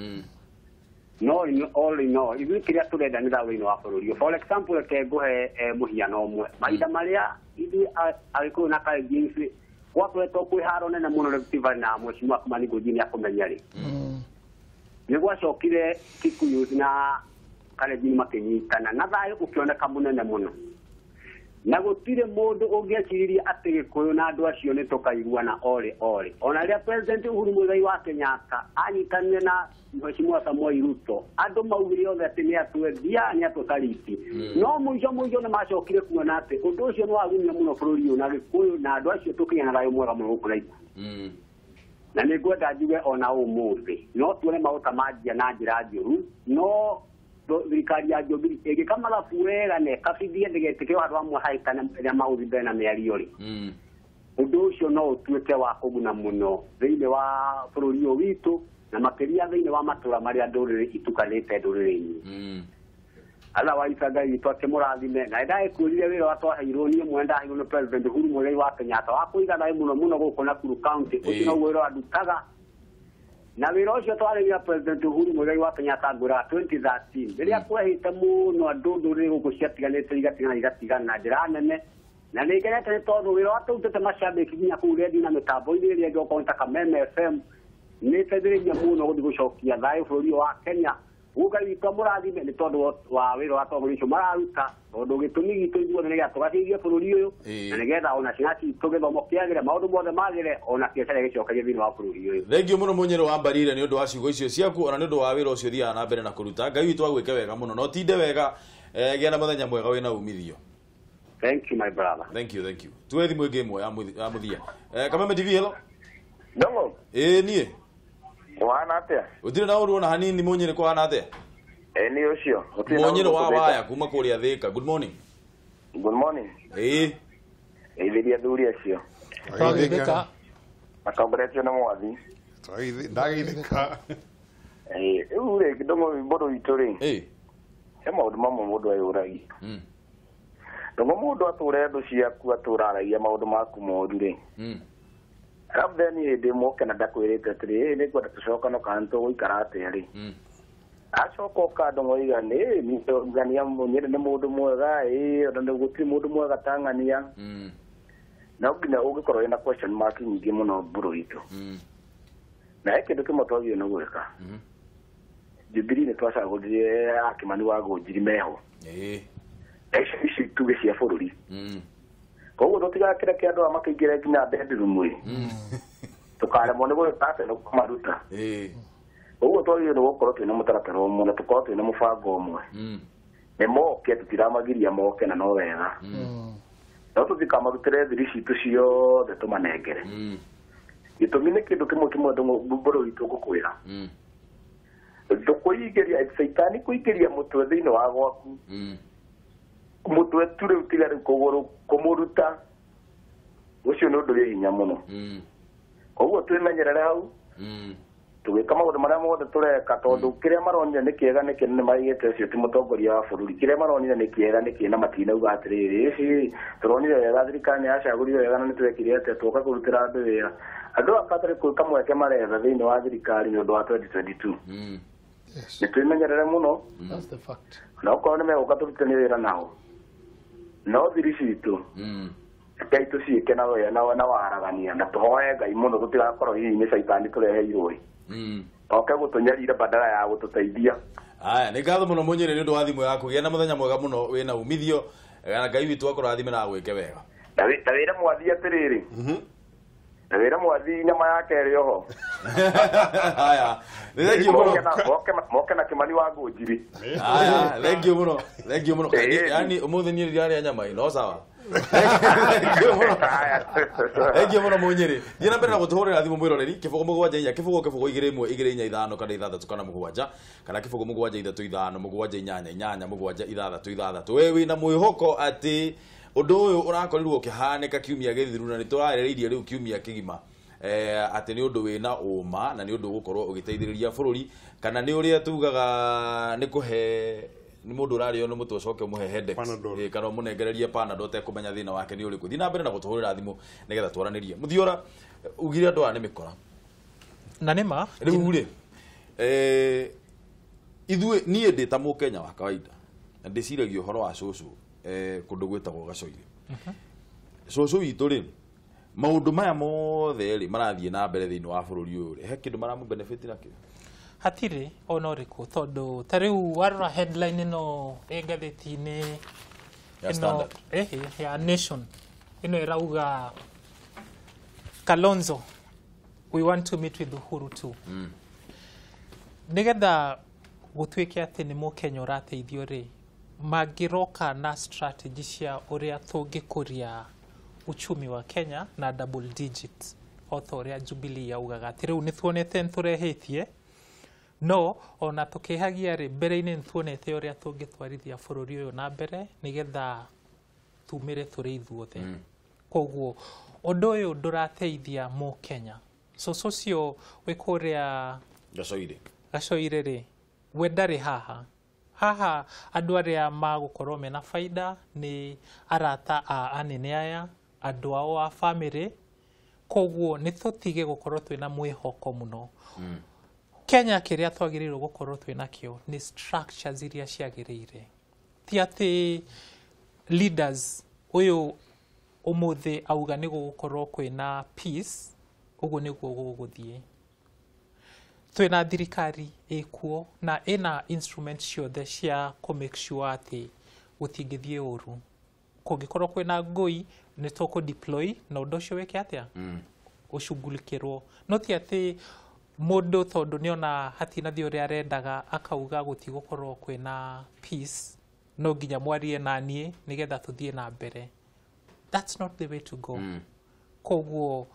no all in all ithuĩ kĩrĩa tũrenda nĩ thayũ thĩinĩ wa bũrũri for example reke ngũhe mũhiano ũmwe mahinda marĩa ithuĩ Agĩkũyũ na Kalenjin gwakoretwo kwĩ haro nene mũno Rift Valley na Mheshimiwa Kimani Ngũnji nĩ akũmenya rĩ nĩ gwacokire Kikuyu na Kalenjin makĩnyitana na thayũ ũkĩoneka mũnene mũno na gũtirĩ mũndũ ũngĩeciririe atĩ Gĩkũyũ na andũ acio nĩ tũkaiguana orĩ ona rĩrĩa President Uhuru Muigai wa Kenyatta anyitanire na Mheshimiwa Samoei Ruto andũ maugire othe atĩ nĩ atwendia nĩ atũtariti no mũico nĩ macokire kuona atĩ ũndũ ũcio nĩ wagunia mũno bũrũri ũyũ na Gĩkũyũ na andũ acio tũkĩgĩa na thayũ mwega mũno gũkũ Laiku na nĩ ngwenda njuge ona ũmũthĩ no tuone maũta manjia na njĩra njũru no thirikari ya Jubilee ĩgĩka mathabu wega na ĩkabithie ndĩgetĩkĩre andũ amwe haitana rĩrĩa maũthi mbere na mĩario rĩ ũndũ ũcio no ũtuĩke wa kũguna mũno thĩinĩ wa bũrũri ũyũ witũ na makĩria thĩinĩ wa matũũra marĩa ndũrĩrĩ itukanĩte ndũrĩrĩ-inĩ otherwise Ngai witũ akĩmũrathime na ndagĩkũrire wĩra wa twaheirwo niĩ mwe ndaheirwo nĩ President Uhuru Muigai wa Kenyatta wa kũiga thayũ mũno gũkũ Nakuru County ũcio noguo wĩra wandutaga na wĩra ũcio twarĩire President Uhuru Muigai wa Kenyatta ngũra 2013 rĩrĩa kwehĩte mũno andũ ndũrĩrĩ gũkũ ciatiganĩte igatigana na njĩra nene na nĩ ngenete nĩ tondũ wĩra wa tũrutĩte macambĩki nginya kũu redio na mĩtambo-inĩ ĩrĩa ĩngĩ okorwo nĩ ta Kameme FM nĩ ĩteithĩrĩria mũno gũthiĩ gũcokia thayũ bũrũri ũyũ wa Kenya Ngai witũ amũrathime nĩ tondũ wa wĩra wa atongoria acio mararuta tondũ gĩtũmi gitũ ithuothe nĩ gĩatũgacĩirie bũrũri ũyũ na nĩgetha ona ciana citũ gĩthomo kĩagĩre maũndũ mothe magĩre ona biacara ĩgĩcokerie thĩinĩ wa bũrũri ũyũ thengio mũno Munyere wa Mbarire nĩ ũndũ wa ciugo icio ciaku ona nĩ ũndũ wa wĩra ũcio thiaga na mbere na kũruta Ngai witũ agwĩke wega mũno no tinde wega gĩa na mũthenya mwega wĩna umithio thank you my brother thank you tuwe thimũ ĩngĩ ĩmwe ya mũthia Kameme TV hello Dongo niĩ wana atĩa ũtirĩ na ũndũ ona hanini Munyere kũhana atĩa nĩ ũcio Munyere wa waya kuma kũrĩa Thĩka good morning ĩithĩria thuri acio twarĩrĩka makomberetio na mwathi ndageithĩka rĩu rĩ Dongo Mbũrũ witũ rĩ he maũndũ mamwe mũndũ ayũragia Dongo mũndũ atũre andũ ciaku atũraragia maũndũ maku moru rĩ arabu then hĩndĩ ĩmwe oke na ndakwĩrĩte atĩrĩ nĩ ngwenda tũcokano kana tũgũikara atĩa rĩ acoka ũka Dongo igane ngania Munyere nĩ mũndũ mwega ona gũtirĩ mũndũ mwega ta ng'ania no nginya ũngĩkorwo wĩna question mark nyingĩ mũno Mbũrũ witũ na he kĩndũ kĩmwe twagĩrĩirwo nĩ gwĩka Jubilee nĩ twacagũrire Kimani wa Ngũnji meho ici tuge cia bũrũri koguo tũtigakĩreke andũ a makĩingĩre nginya bedroom tũkaremwo nĩ gwĩka atĩ nĩ kũmaruta ũguo twagĩrĩirwo nĩ gũkorwo twĩna mũtaratara ũmwe na tũkorwo twĩna mũbango ũmwe nĩ moke tũtiramagiria moke na no wega no tũtikamarutĩre thiri citũ ciothe tũmanengere gĩtũmi nĩ kĩndũ kĩmwe Mbũrũ witũ ngũkwĩra ndũkũingĩria caitani kũingĩria mũtwe thĩinĩ wa gwaku mũtwe tu rĩu tiga rĩu kũgũrũ kũmũruta ũcio nĩ ũndũ wĩ hinya mũno koguo twĩmenyerere hau tũgĩka maũndũ marĩa mothe tũreka tondũ kĩrĩa maronire nĩ kĩega nĩ kĩnene maigĩte ũcio ti mũtongoria wa bũrũri kĩrĩa maronire nĩ kĩega nĩ kĩna matinauga atĩrĩrĩ tũronire wega thirikari nĩ yacagũrire wega na nĩ twekire atĩa tũka kũrutĩra andũ wĩra andũ akatarĩ kwĩka mweke maretha thĩinĩ wa thirikari nĩ ũndũ wa 2022 nĩ twĩmenyerere mũno na okorwo nĩ megũka tũrutithanie wĩra nao no thiri citũ Ngai tũciĩke na waragania na tũhoe Ngai mũno tũtigakorwo hihi nĩ caitani tũreheirwo oke gutunyarira badala ya gututeithia aya nĩ ngatho mũno Mũnyĩrĩ nĩ ũndũ wa thimũ yaku gĩa na mũthenya mwega mũno wĩna umithio Ngai witũ akũrathime na gwĩke wega na wĩra mwathi atirĩrĩ na wĩra mwathi nyama yake ĩrĩ oho aya thengiũ mũno moke na Kĩmani wa Ngũnjiri aya thengiũ mũno yani ũmũthĩ niĩ ndirarĩa nyama ĩno sawa thengiũ mũno Mũnyĩrĩ thiĩ na mbere na gũtũhũrĩra thimũ mwĩroreri kĩbũgũ mũgwanja inya kĩbũgũ 2-1-2-5 kana 6 kana 7 kana kĩbũgũ mũgwanja 3-5 mũgwanja 8-8 mũgwanja 6-6 we wĩna mwĩhoko atĩ ũndũ ũyũ ũrakorirwo ũkĩhanĩka kiumia gĩthiru na nĩtũrarereirie rĩu kiumia kĩgima atĩ nĩ ũndũ wĩna ũma na nĩ ũndũ ũgũkorwo ũgĩteithĩrĩria bũrũri kana nĩ ũrĩa tugaga nĩ kũhe nĩ mũndũ ũrarĩo nĩ mũtũ ũcoke mũhe hedex kana mũnengererie panadol ũtekũmenya thĩna wake nĩ ũrĩkũ thiĩ na mbere na gũtũhũrĩra thimũ nĩgetha twaranĩrie Mũthiora ugire andũ aya nĩ mĩkora na nĩma rĩu rĩ ithuĩ niĩ ndĩ ta Mũkenya wa kawaida na ndĩciragia ũhoro wa cũcũ kũndũ gwĩtagwo Gacoire cũcũ witũ rĩ maũndũ maya mothe rĩ marathiĩ na mbere thĩinĩ wa bũrũri ũyũ rĩ he kĩndũ maramũ benefit nakĩo hatirĩ ona ũrĩkũ tondũ ta rĩu warora headline ĩno ngathĩti-inĩ ĩno ya Nation ĩno ĩrauga Kalonzo we want to meet with Uhuru too nĩgetha gũtuĩke atĩ nĩ Mũkenya ũrateithio rĩ mangĩroka na strategy cia ũrĩa tũngĩkũria uchumi wa Kenya na double digit o ta ũrĩa Jubilee yaugaga atĩ rĩu nĩtuonete nĩtũrehĩtie no ona tũkĩhagia rĩ mbere-inĩ nĩtuonete ũrĩa tũngĩtwarithia bũrũri ũyũ na mbere nĩgetha tumĩre tũrĩ ithuothe koguo ũndũ ũyũ ndũrateithia Mũkenya cũcũ ũcio wĩ kũrĩa Gacoire rĩ we ndarĩ haha andũ arĩa magũkorwo mena baida nĩ arata a anene aya andũ ao a family koguo nĩ tũtige gũkorwo twĩna mwĩhoko mũno Kenya kĩrĩa twagĩrĩirwo gũkorwo twĩna kĩo nĩ structures iria ciagĩrĩire ti atĩ leaders ũyũ ũmũthĩ auga nĩ gũgũkorwo kwĩna peace ũguo nĩguo gũgũthiĩ twĩna thirikari ĩkuo na ĩna instrument ciothe cia make sure atĩ gũtingĩthiĩ ũru kũngĩkorwo kwĩna ngũi nĩ tũkũ-deploy na ũndũ ũcio wĩke atĩa ũcughulikĩrwo no ti atĩ mũndũ tondũ nĩona hatinathi ũrĩa arendaga akauga gũtigũkorwo kwĩna peace no nginya mwarie naniĩ nĩgetha tũthiĩ na mbere that's not the way to go koguo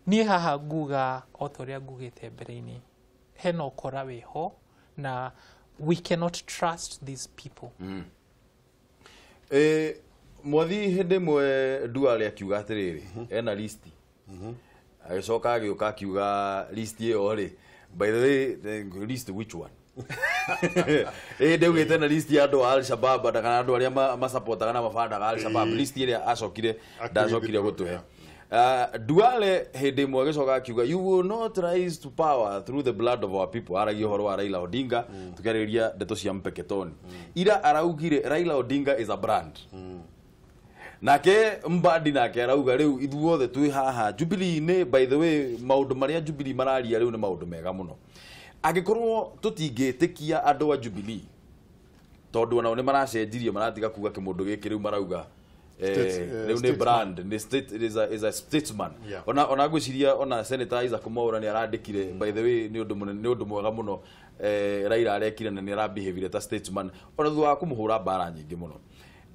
niĩ haha nguga o ta ũrĩa ngugĩte mbere-inĩ hena ũkora wĩho na we cannot trust these people mwathi hĩndĩ ĩmwe Duale akiuga atĩrĩrĩ ena list agĩcoka agĩũka akiuga list ĩyo rĩ by the way the list which one hĩndĩ augĩte na list ya andũ a Al-Shabab kana andũ arĩa masapotaga na mabandaga Al-Shabab list ĩrĩa acokire ndacokire gũtũhe Duale hĩndĩ ĩmwe agĩcoka akiuga you will not rise to power through the blood of our people aragia ũhoro wa Raila Odinga tukĩarĩrĩria ndeto cia Mpeketoni ira araugire Raila Odinga is a brand nake Mbadi nake arauga rĩu ithuothe twĩ haha Jubilee-inĩ by the way maũndũ marĩa Jubilee mararia rĩu nĩ maũndũ mega mũno angĩkorwo tũtingĩtĩkia andũ a Jubilee tondũ nao nĩ maracenjirie maratiga kuga kĩmũndũ gĩkĩ rĩu marauga rĩu nĩ brand nĩ state is a statesman ona ngwĩciria ona Senator Isaac Mwaura nĩ arandĩkire by the way nĩ ũndũ mwega mũno Raila arekire na nĩ arabehave ta statesman ona thutha wa kũmũhũra mbara nyingĩ mũno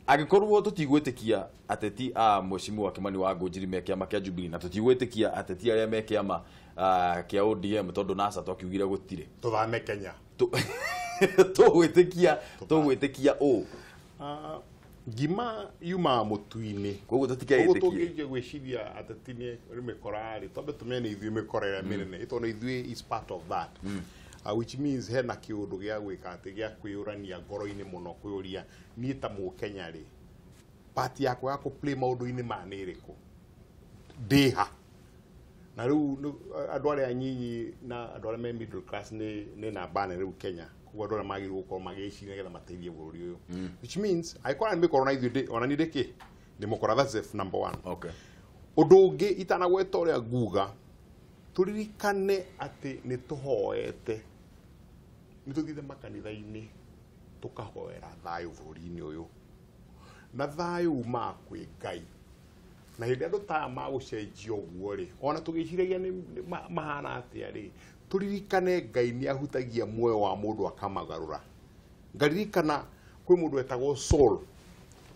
angĩkorwo tũtigwĩtĩkia ateti a Mheshimiwa Kĩmani wa Ngũnjiri me kĩama kĩa Jubilee na tũtigwĩtĩkia ateti arĩa me kĩama kĩa ODM tondũ NASA twakiugire gũtirĩ tũthame Kenya tũgwĩtĩkia ũũ ngima yuma mũtu-inĩ koguo tũtikeĩtĩkia tũngĩje gwĩciria ateti nĩ mĩkora rĩ tondũ tũmene ithuĩ mĩkora ĩrĩa mĩnene ĩtondũ ithuĩ is part of that which means hena kĩũndũ gĩa gwĩka atĩ gĩa kwĩyũrania ngoro-inĩ mũno kwĩyũria niĩ ta Mũkenya rĩ part yakwa ya kũ-play maũndũ-inĩ maya nĩ ĩrĩkũ ndĩha na rĩu andũ arĩa anyinyi na andũ arĩa me middle class nĩ namba nene rĩu Kenya koguo andũ arĩa magĩrĩirwo gũkorwo magĩciria nĩgetha mateithie bũrũri ũyũ which means angĩkorwo nĩ mĩkora na ithuĩ ona nĩ ndĩkĩ nĩ mũkora that's number one ũndũ ũngĩ itanagweta ũrĩa nguga turirikane atĩ nĩ tũhoete nituthithe makanitha-ini tukahoera thayu bururi-ini uyu na thayu uma kwi Ngai na hindi andu ta magucenjia uguo ri ona tugiciragia ni mahana atia ri turirikane Ngai ni ahutagia muoyo wa mundu akamagarura ngaririkana kwi mundu etagwo Saul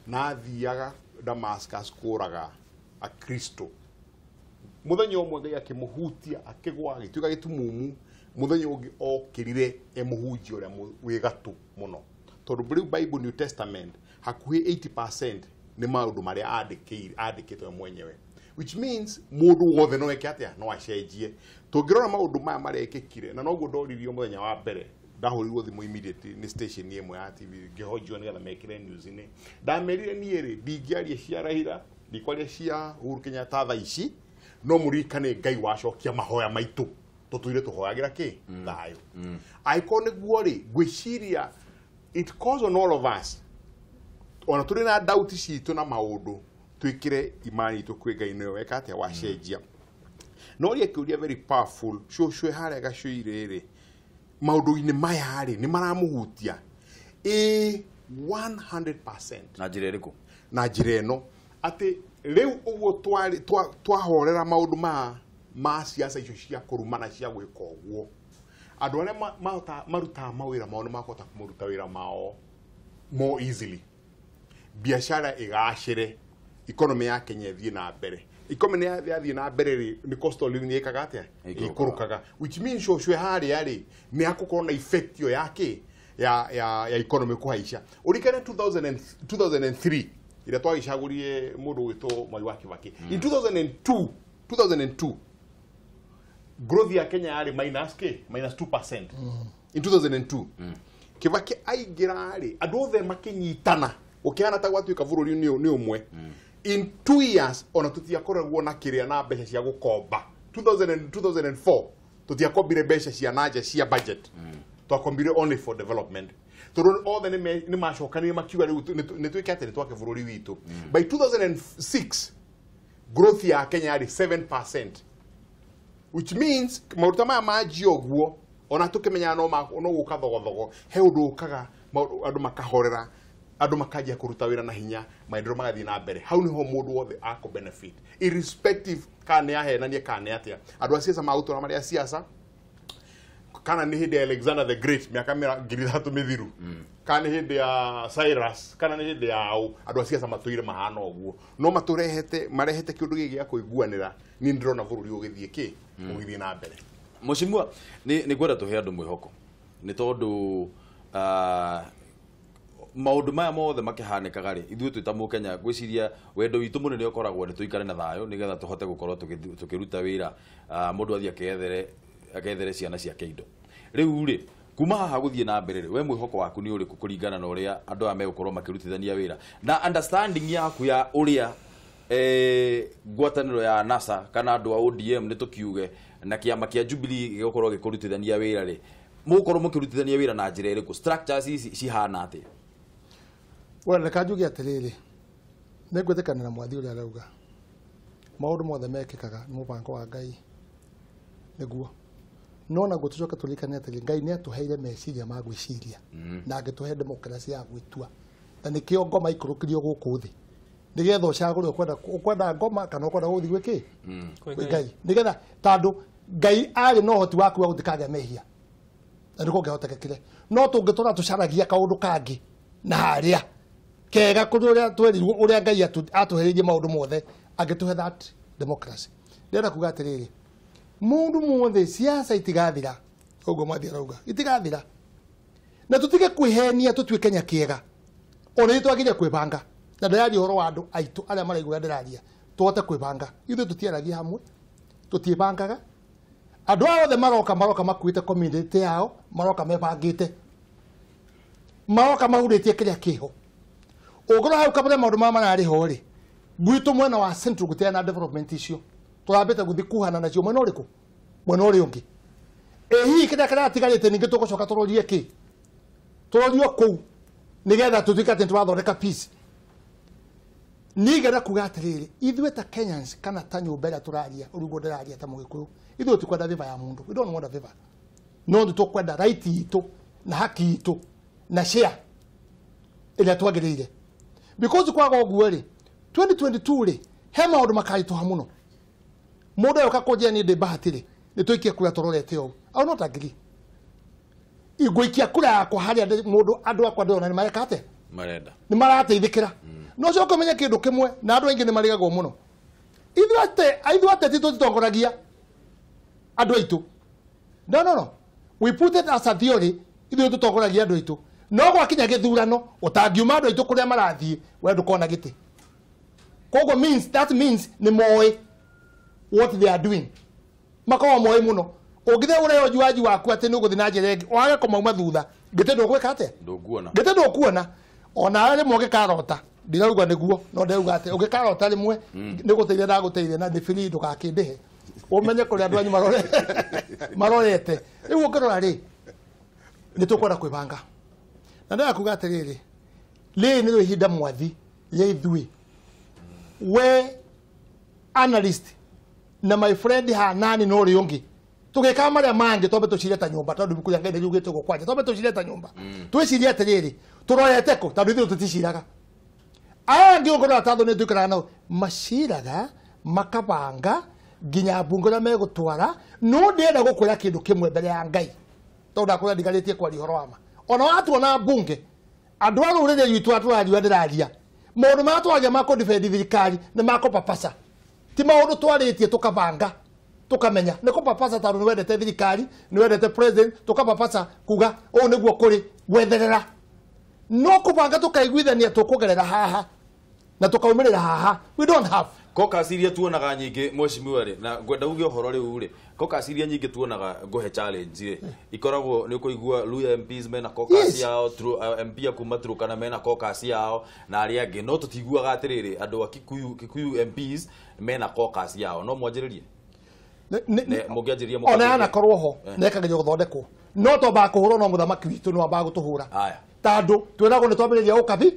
na athiaga Damascus kuraga a Kristo muthenya umwe Ngai akimuhutia akigwa agituika gitumumu muthenya ungi okirire emuhunjia uria wi gatu muno tondu Bible New Testament hakuhi 80% ni maundu maria andikitwe mwenyewe, which means mundu wothe no eke atia no acenjie. Tungirora maundu maya marekekire na noguo ndoririo muthenya wa mbere ndahurirwo thimu immediately ni station imwe ya TV ngihojio nigetha mekire news ini ndamerire nieri ndingiaria cia Raila ndikwaria cia Uhuru Kenyatta tha ici no murikane Ngai wacokia mahoya maitu tutuire tuhoyagira ki thayo aikone guori gwiciria it calls on all of us ona turi na doubt citu na maundu twikire imani tu kwi Ngai no weka atia wacenjia no ria kiuria very powerful shwe haria gacuire ri maundu-ini maya ri ni maramuhutia 100% na njira iriku na njira ino ati riu uguo twahorera maundu ma siasa icio cia kurumana cia gwika uguo andu aria maruta mawira mao makota kumuruta wira mao more easily biashara igacire economy ya Kenya ithie na mbere economy ya thie na mbere ni cost of living ikaga atia ikurukaga which means shwe hari ari ni akukorwo na effect yo yake ya economy kuhaisha urikana 2003 ira twagicagurie mundu wito Mwai wa Kibaki in 2002 growth ya Kenya yari minus 2% in 2002 Kibaki aigira ari andu othe makinyitana ukiana ta gwatuika bururi ni umwe in 2 years ona tutiakoragwo na kiria na mbeca cia gukomba 2004 tutiakombire mbeca cia naja cia budget twakombire only for development toro othe ni macokani makiuga riu ni twike ati ni twake bururi witu by 2006 growth ya Kenya yari 7%, which means maruta maya maji oguo ona tukimenya no guka thogothogo he undu ukaga andu makahorera andu makajia kuruta wira na hinya maendero magathi na mbere hau niho mundu wothe ako benefit irrespective kana ya hena nie kana atia andu asiasa mautora maria siasa kana ni hindi Alexander the Great miaka 300 mithiru kana ni hindi ya Cyrus kana ni hindi ya andu asiasa matuire mahana oguo no marehete kiundu gigi ya kuiguanira ni ndirona bururi ugithie ki ugithie na mbere mucimwa ni gwenda tuhe andu mwihoko ni tondu maundu maya mothe makihanikaga ri ithuĩ twita Mukenya gwiciria wendo witu munene ukoragwo ni tuikare na thayo nigetha tuhote gukorwo tukiruta wira mundu athie akethere ciana cia keindo riu ri kuma haha guthie na mbere we mwihoko waku ni uriku kuringana na uria andu aya megukorwo makirutithania wira na understanding yaku ya uria ngwataniro ya NASA kana andu a ODM ni tukiuge na kiama kia Jubilee gigukorwo gikurutithania wira ri mukorwo mukirutithania wira na njira iriku structures ici cihana atia wala kajugi atiriri negwetekanira mwathi uria arauga maundu mothe mekikaga ni mubango wa Ngai niguo nona gutucoka tulikane atiri Ngai ni atuheire meciria ma gwiciria na agituhe demokrasia ya gwitua na nikio ngoma ikurukirio guku thi nigetha ucagure ukwenda ngoma kana ukwenda guthi gwiki Ngai nigetha tandu Ngai ari no hoti waku wa guthikaga mehia na niko ngehotekekire no tungitora tucaragia kaundu kangi na haria kega kuria twerirwo uria Ngai atuheririe maundu mothe agituhe that democracy ndira kuga atiriri mundu mothe siasa itigathira ugo mwathi arauga itigathira na tutige kwihenia tutue Kenya kiega ona itwagire kwibanga na ndari horo wa andu aitu aria maraigua ndiraria tuote kwibanga ithu tutiaragia hamwe tutibangaga andu othe maroka makuite community yao maroka mebangite maroka mahuritie kiria kiho ogoro hau kabere maundu mama nari ho ri gwitu mwena wa central gutia na development icio turambite guthi kuhana nacio mwena uriku mwena uri ungi hihi kiria atigarite ningi tugucoka turorie ki turorio ku nigetha tuthikate twathondeka peace nigera kuga atiriri ithuĩ ta Kenyans kana ta nyũmba ĩrĩa tũraria ũrugo ndĩraria ta mũgĩkũyũ ithuĩ tũkwenda viva ya mundu we don't want a viva no tukwenda right itu na haki itu na share ile twagirire because kwa goguo ri 2022 ri he maundu makaitu hamuno mundu yoka kujia ni de bahatire ni twikie kura tororete o au not agree igwikia kura yakwa haria mundu andu akwa ndona ni marekate marenda ni marateithikira no cyo kumenya kindu kimwe na andu aingi ni marigagwo muno ithuate titutongoragia andu aitu no we put it as a theory ithu tutongoragia andu aitu no gwakinya githurano utangiuma andu aitu kuria marathie we ndukona giti kogo that means ni moe what they are doing makawa moe muno ugithe ure ojuaji waku ati ni guthi na njere wage komauma thutha gite ndugwika ate ndũkuona ona ari moge karota ndiraruga niguo no ndauga ati ugikarota rimwe ni guteithia na guteithia na ndifiri ndugakindihe umenye kuri andu anyu marorete riu ngirora ri ni tukwenda kwibanga na ndio akuga atiriri ni ihinda mwathi ye ithui we analyst na my friend ha nani no ri ungi tugeka maria mangi tobe tucireta nyumba tondu bikuya ngende yugite gukwaje tobe tucireta nyumba twiciria atiriri turorete ko tondu ithu tuticiraga aya ngi ngoro atatho ni tukira no maciraga makabanga ginya bungura megutwara no ndenda gukwira kindu kimwe mbere ya Ngai tondu akura ndigaritie kwari horo wama ona watu ona bunge andu aru rire yitu aturaria ndiraria maundu matwaria mako defend thirikari ni mako papasa ti maundu twaritie tukabanga tukamenya niko papasa taru ni wendete thirikari ni wendete president tukapapasa kuga o niguo kuri wetherera no kubanga tukaiguithania tukugerera haha na tukaumirira haha we don't have koka siria tuonaga nyingi mweshimiwa ri na ngwenda uge horo riu ri koka siria nyingi tuonaga nguhe challenge ri ikoragwo ni kuigua Luya MPs mena koka ciao MP akuma Turukana mena koka ciao na ari angi no tutiguaga atiriri andu a Kikuyu MPs mena koka ciao no mwanjiririe mugianjiria mo ona ana korwo ho nekageje guthondekwo no to ba kuhura no muthamaki witu no ba gutuhura aya tando twiragwo ni twambiriria ukabi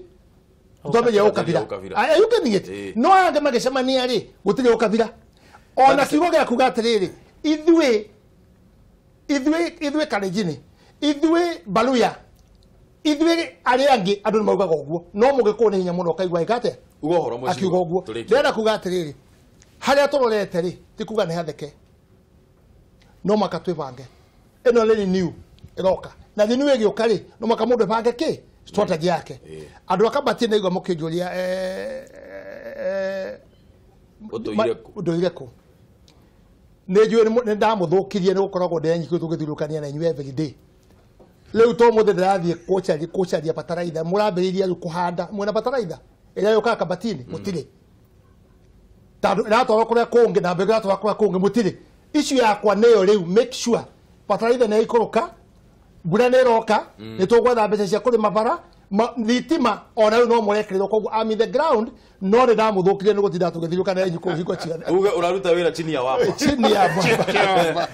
twambiriria ukabira aya yukenigete no anga magecemania ri gutire ukabira ona kiugo gya kuga atiriri ithwe Kalenjini ithwe Baluya ithwe ari angi andu maugaga uguo no mugikuo ni hinya muno kaigwa igate ugo horo mweci akiuga uguo ndenda kuga atiriri haria turorete ri tikuga ni hatheke no makatwibange eno leni new iroka na thinu egi ukari no makamundu bange ki strategy yake andu akabati na igwa mukijuria utoireko nejo ni ndamuthukirie ni gukoragwo ndenyi tugithurukania na inywe every day leo to muthe ndirathie kucharia bataraitha murambiriria kuhanda mwena bataraitha ila yoka kabatini mutire tando ratoro kuria kungi na mbega ratoro kuria kungi mutire issue yakwa neyo riu make sure bataraitha na ikoroka mbura ne roka ni tugwetha mbeca cia kuri mabara thitima ona no murekerero koguo am in the ground no ri ndamuthukirie ni gutinda tugithiruka na enyi kuhingo ciana uga uraruta wira chini ya wapa chini ya wapa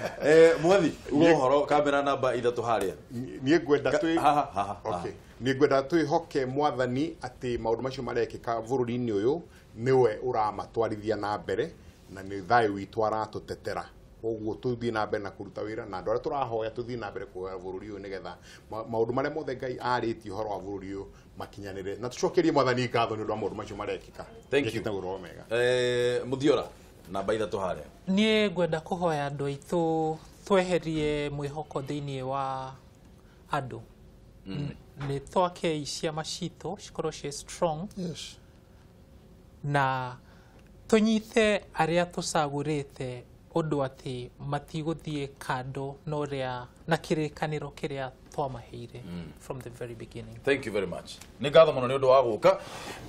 mwathi ugo horo kamera namba 3 haria nie ngwenda twi okay nie ngwenda twi hoke mwathani ati maundu macio marekika bururi-ini uyu niwe uramatwarithia na mbere na ni thayu witu aratutetera koguo tuthie na mbere na kuruta wira na ndore turahoya tuthie na mbere kuoya bururi uyu nigetha maundu maria mothe Ngai ariti horo wa bururi uyu makinyanire na tucokerie mwathani ngatho ni ndu maundu macio marekika thank you Muthiora namba 3 haria nie ngwenda kuhoya andu aitu tweherie mwihoko thiini wa andu ni twake ciama citu cikorwo cie strong na tunyite aria tucagurite undu ati matiguthie kando no ria na kirikaniro kiria twamaheire from the very beginning. Thank you very much. Ni ngatho muno ni undu wa guka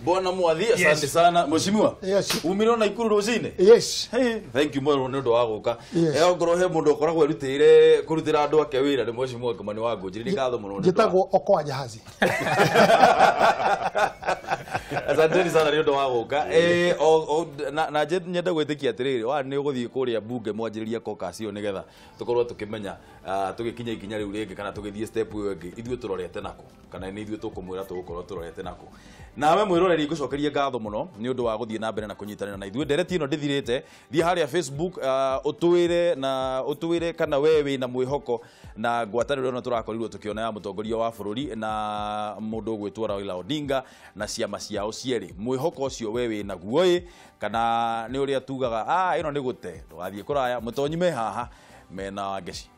bona mwathi asante sana mheshimiwa. Umiro na ikuru ruzine. Yes. Hey, thank you muno ni undu wa guka ngoro he mundu ukoragwo erutire kurutira andu ake wira ni mheshimiwa Kimani wa Ngunjiri. Ni ngatho muno ni jitagwo okwa jahazi. Asante sana ni undu wa guka na nyenda gwitikia atiriri wa ni uguthie kuria bunge mwanjiriria koka cio nigetha tukorwo tukimenya tugikinya ikinya riu ringi kana tugithie step iyo ingi ithue turorete nako kana ni ithue tukumwira tugukorwo turorete nako nawe mwiroreri ngucokerie ngatho muno ni undu wa guthie na mbere na kunyitanira na ithuĩ ndereti ĩno ndĩthirĩte thiĩ harĩa Facebook ũtwĩre kana wewe na mwĩhoko na ngwatanĩro ĩno tũrakorirwo tũkĩona ya mũtongoria wa bũrũri na mũndũ ũgwĩtwo Raila Odinga na ciama ciao cierĩ mwĩhoko ũcio wewe naguo kana nĩ ũrĩa tugaga ĩno nĩ gũte ndũgathiĩ kũraya mũtonyi me haha mena ngeci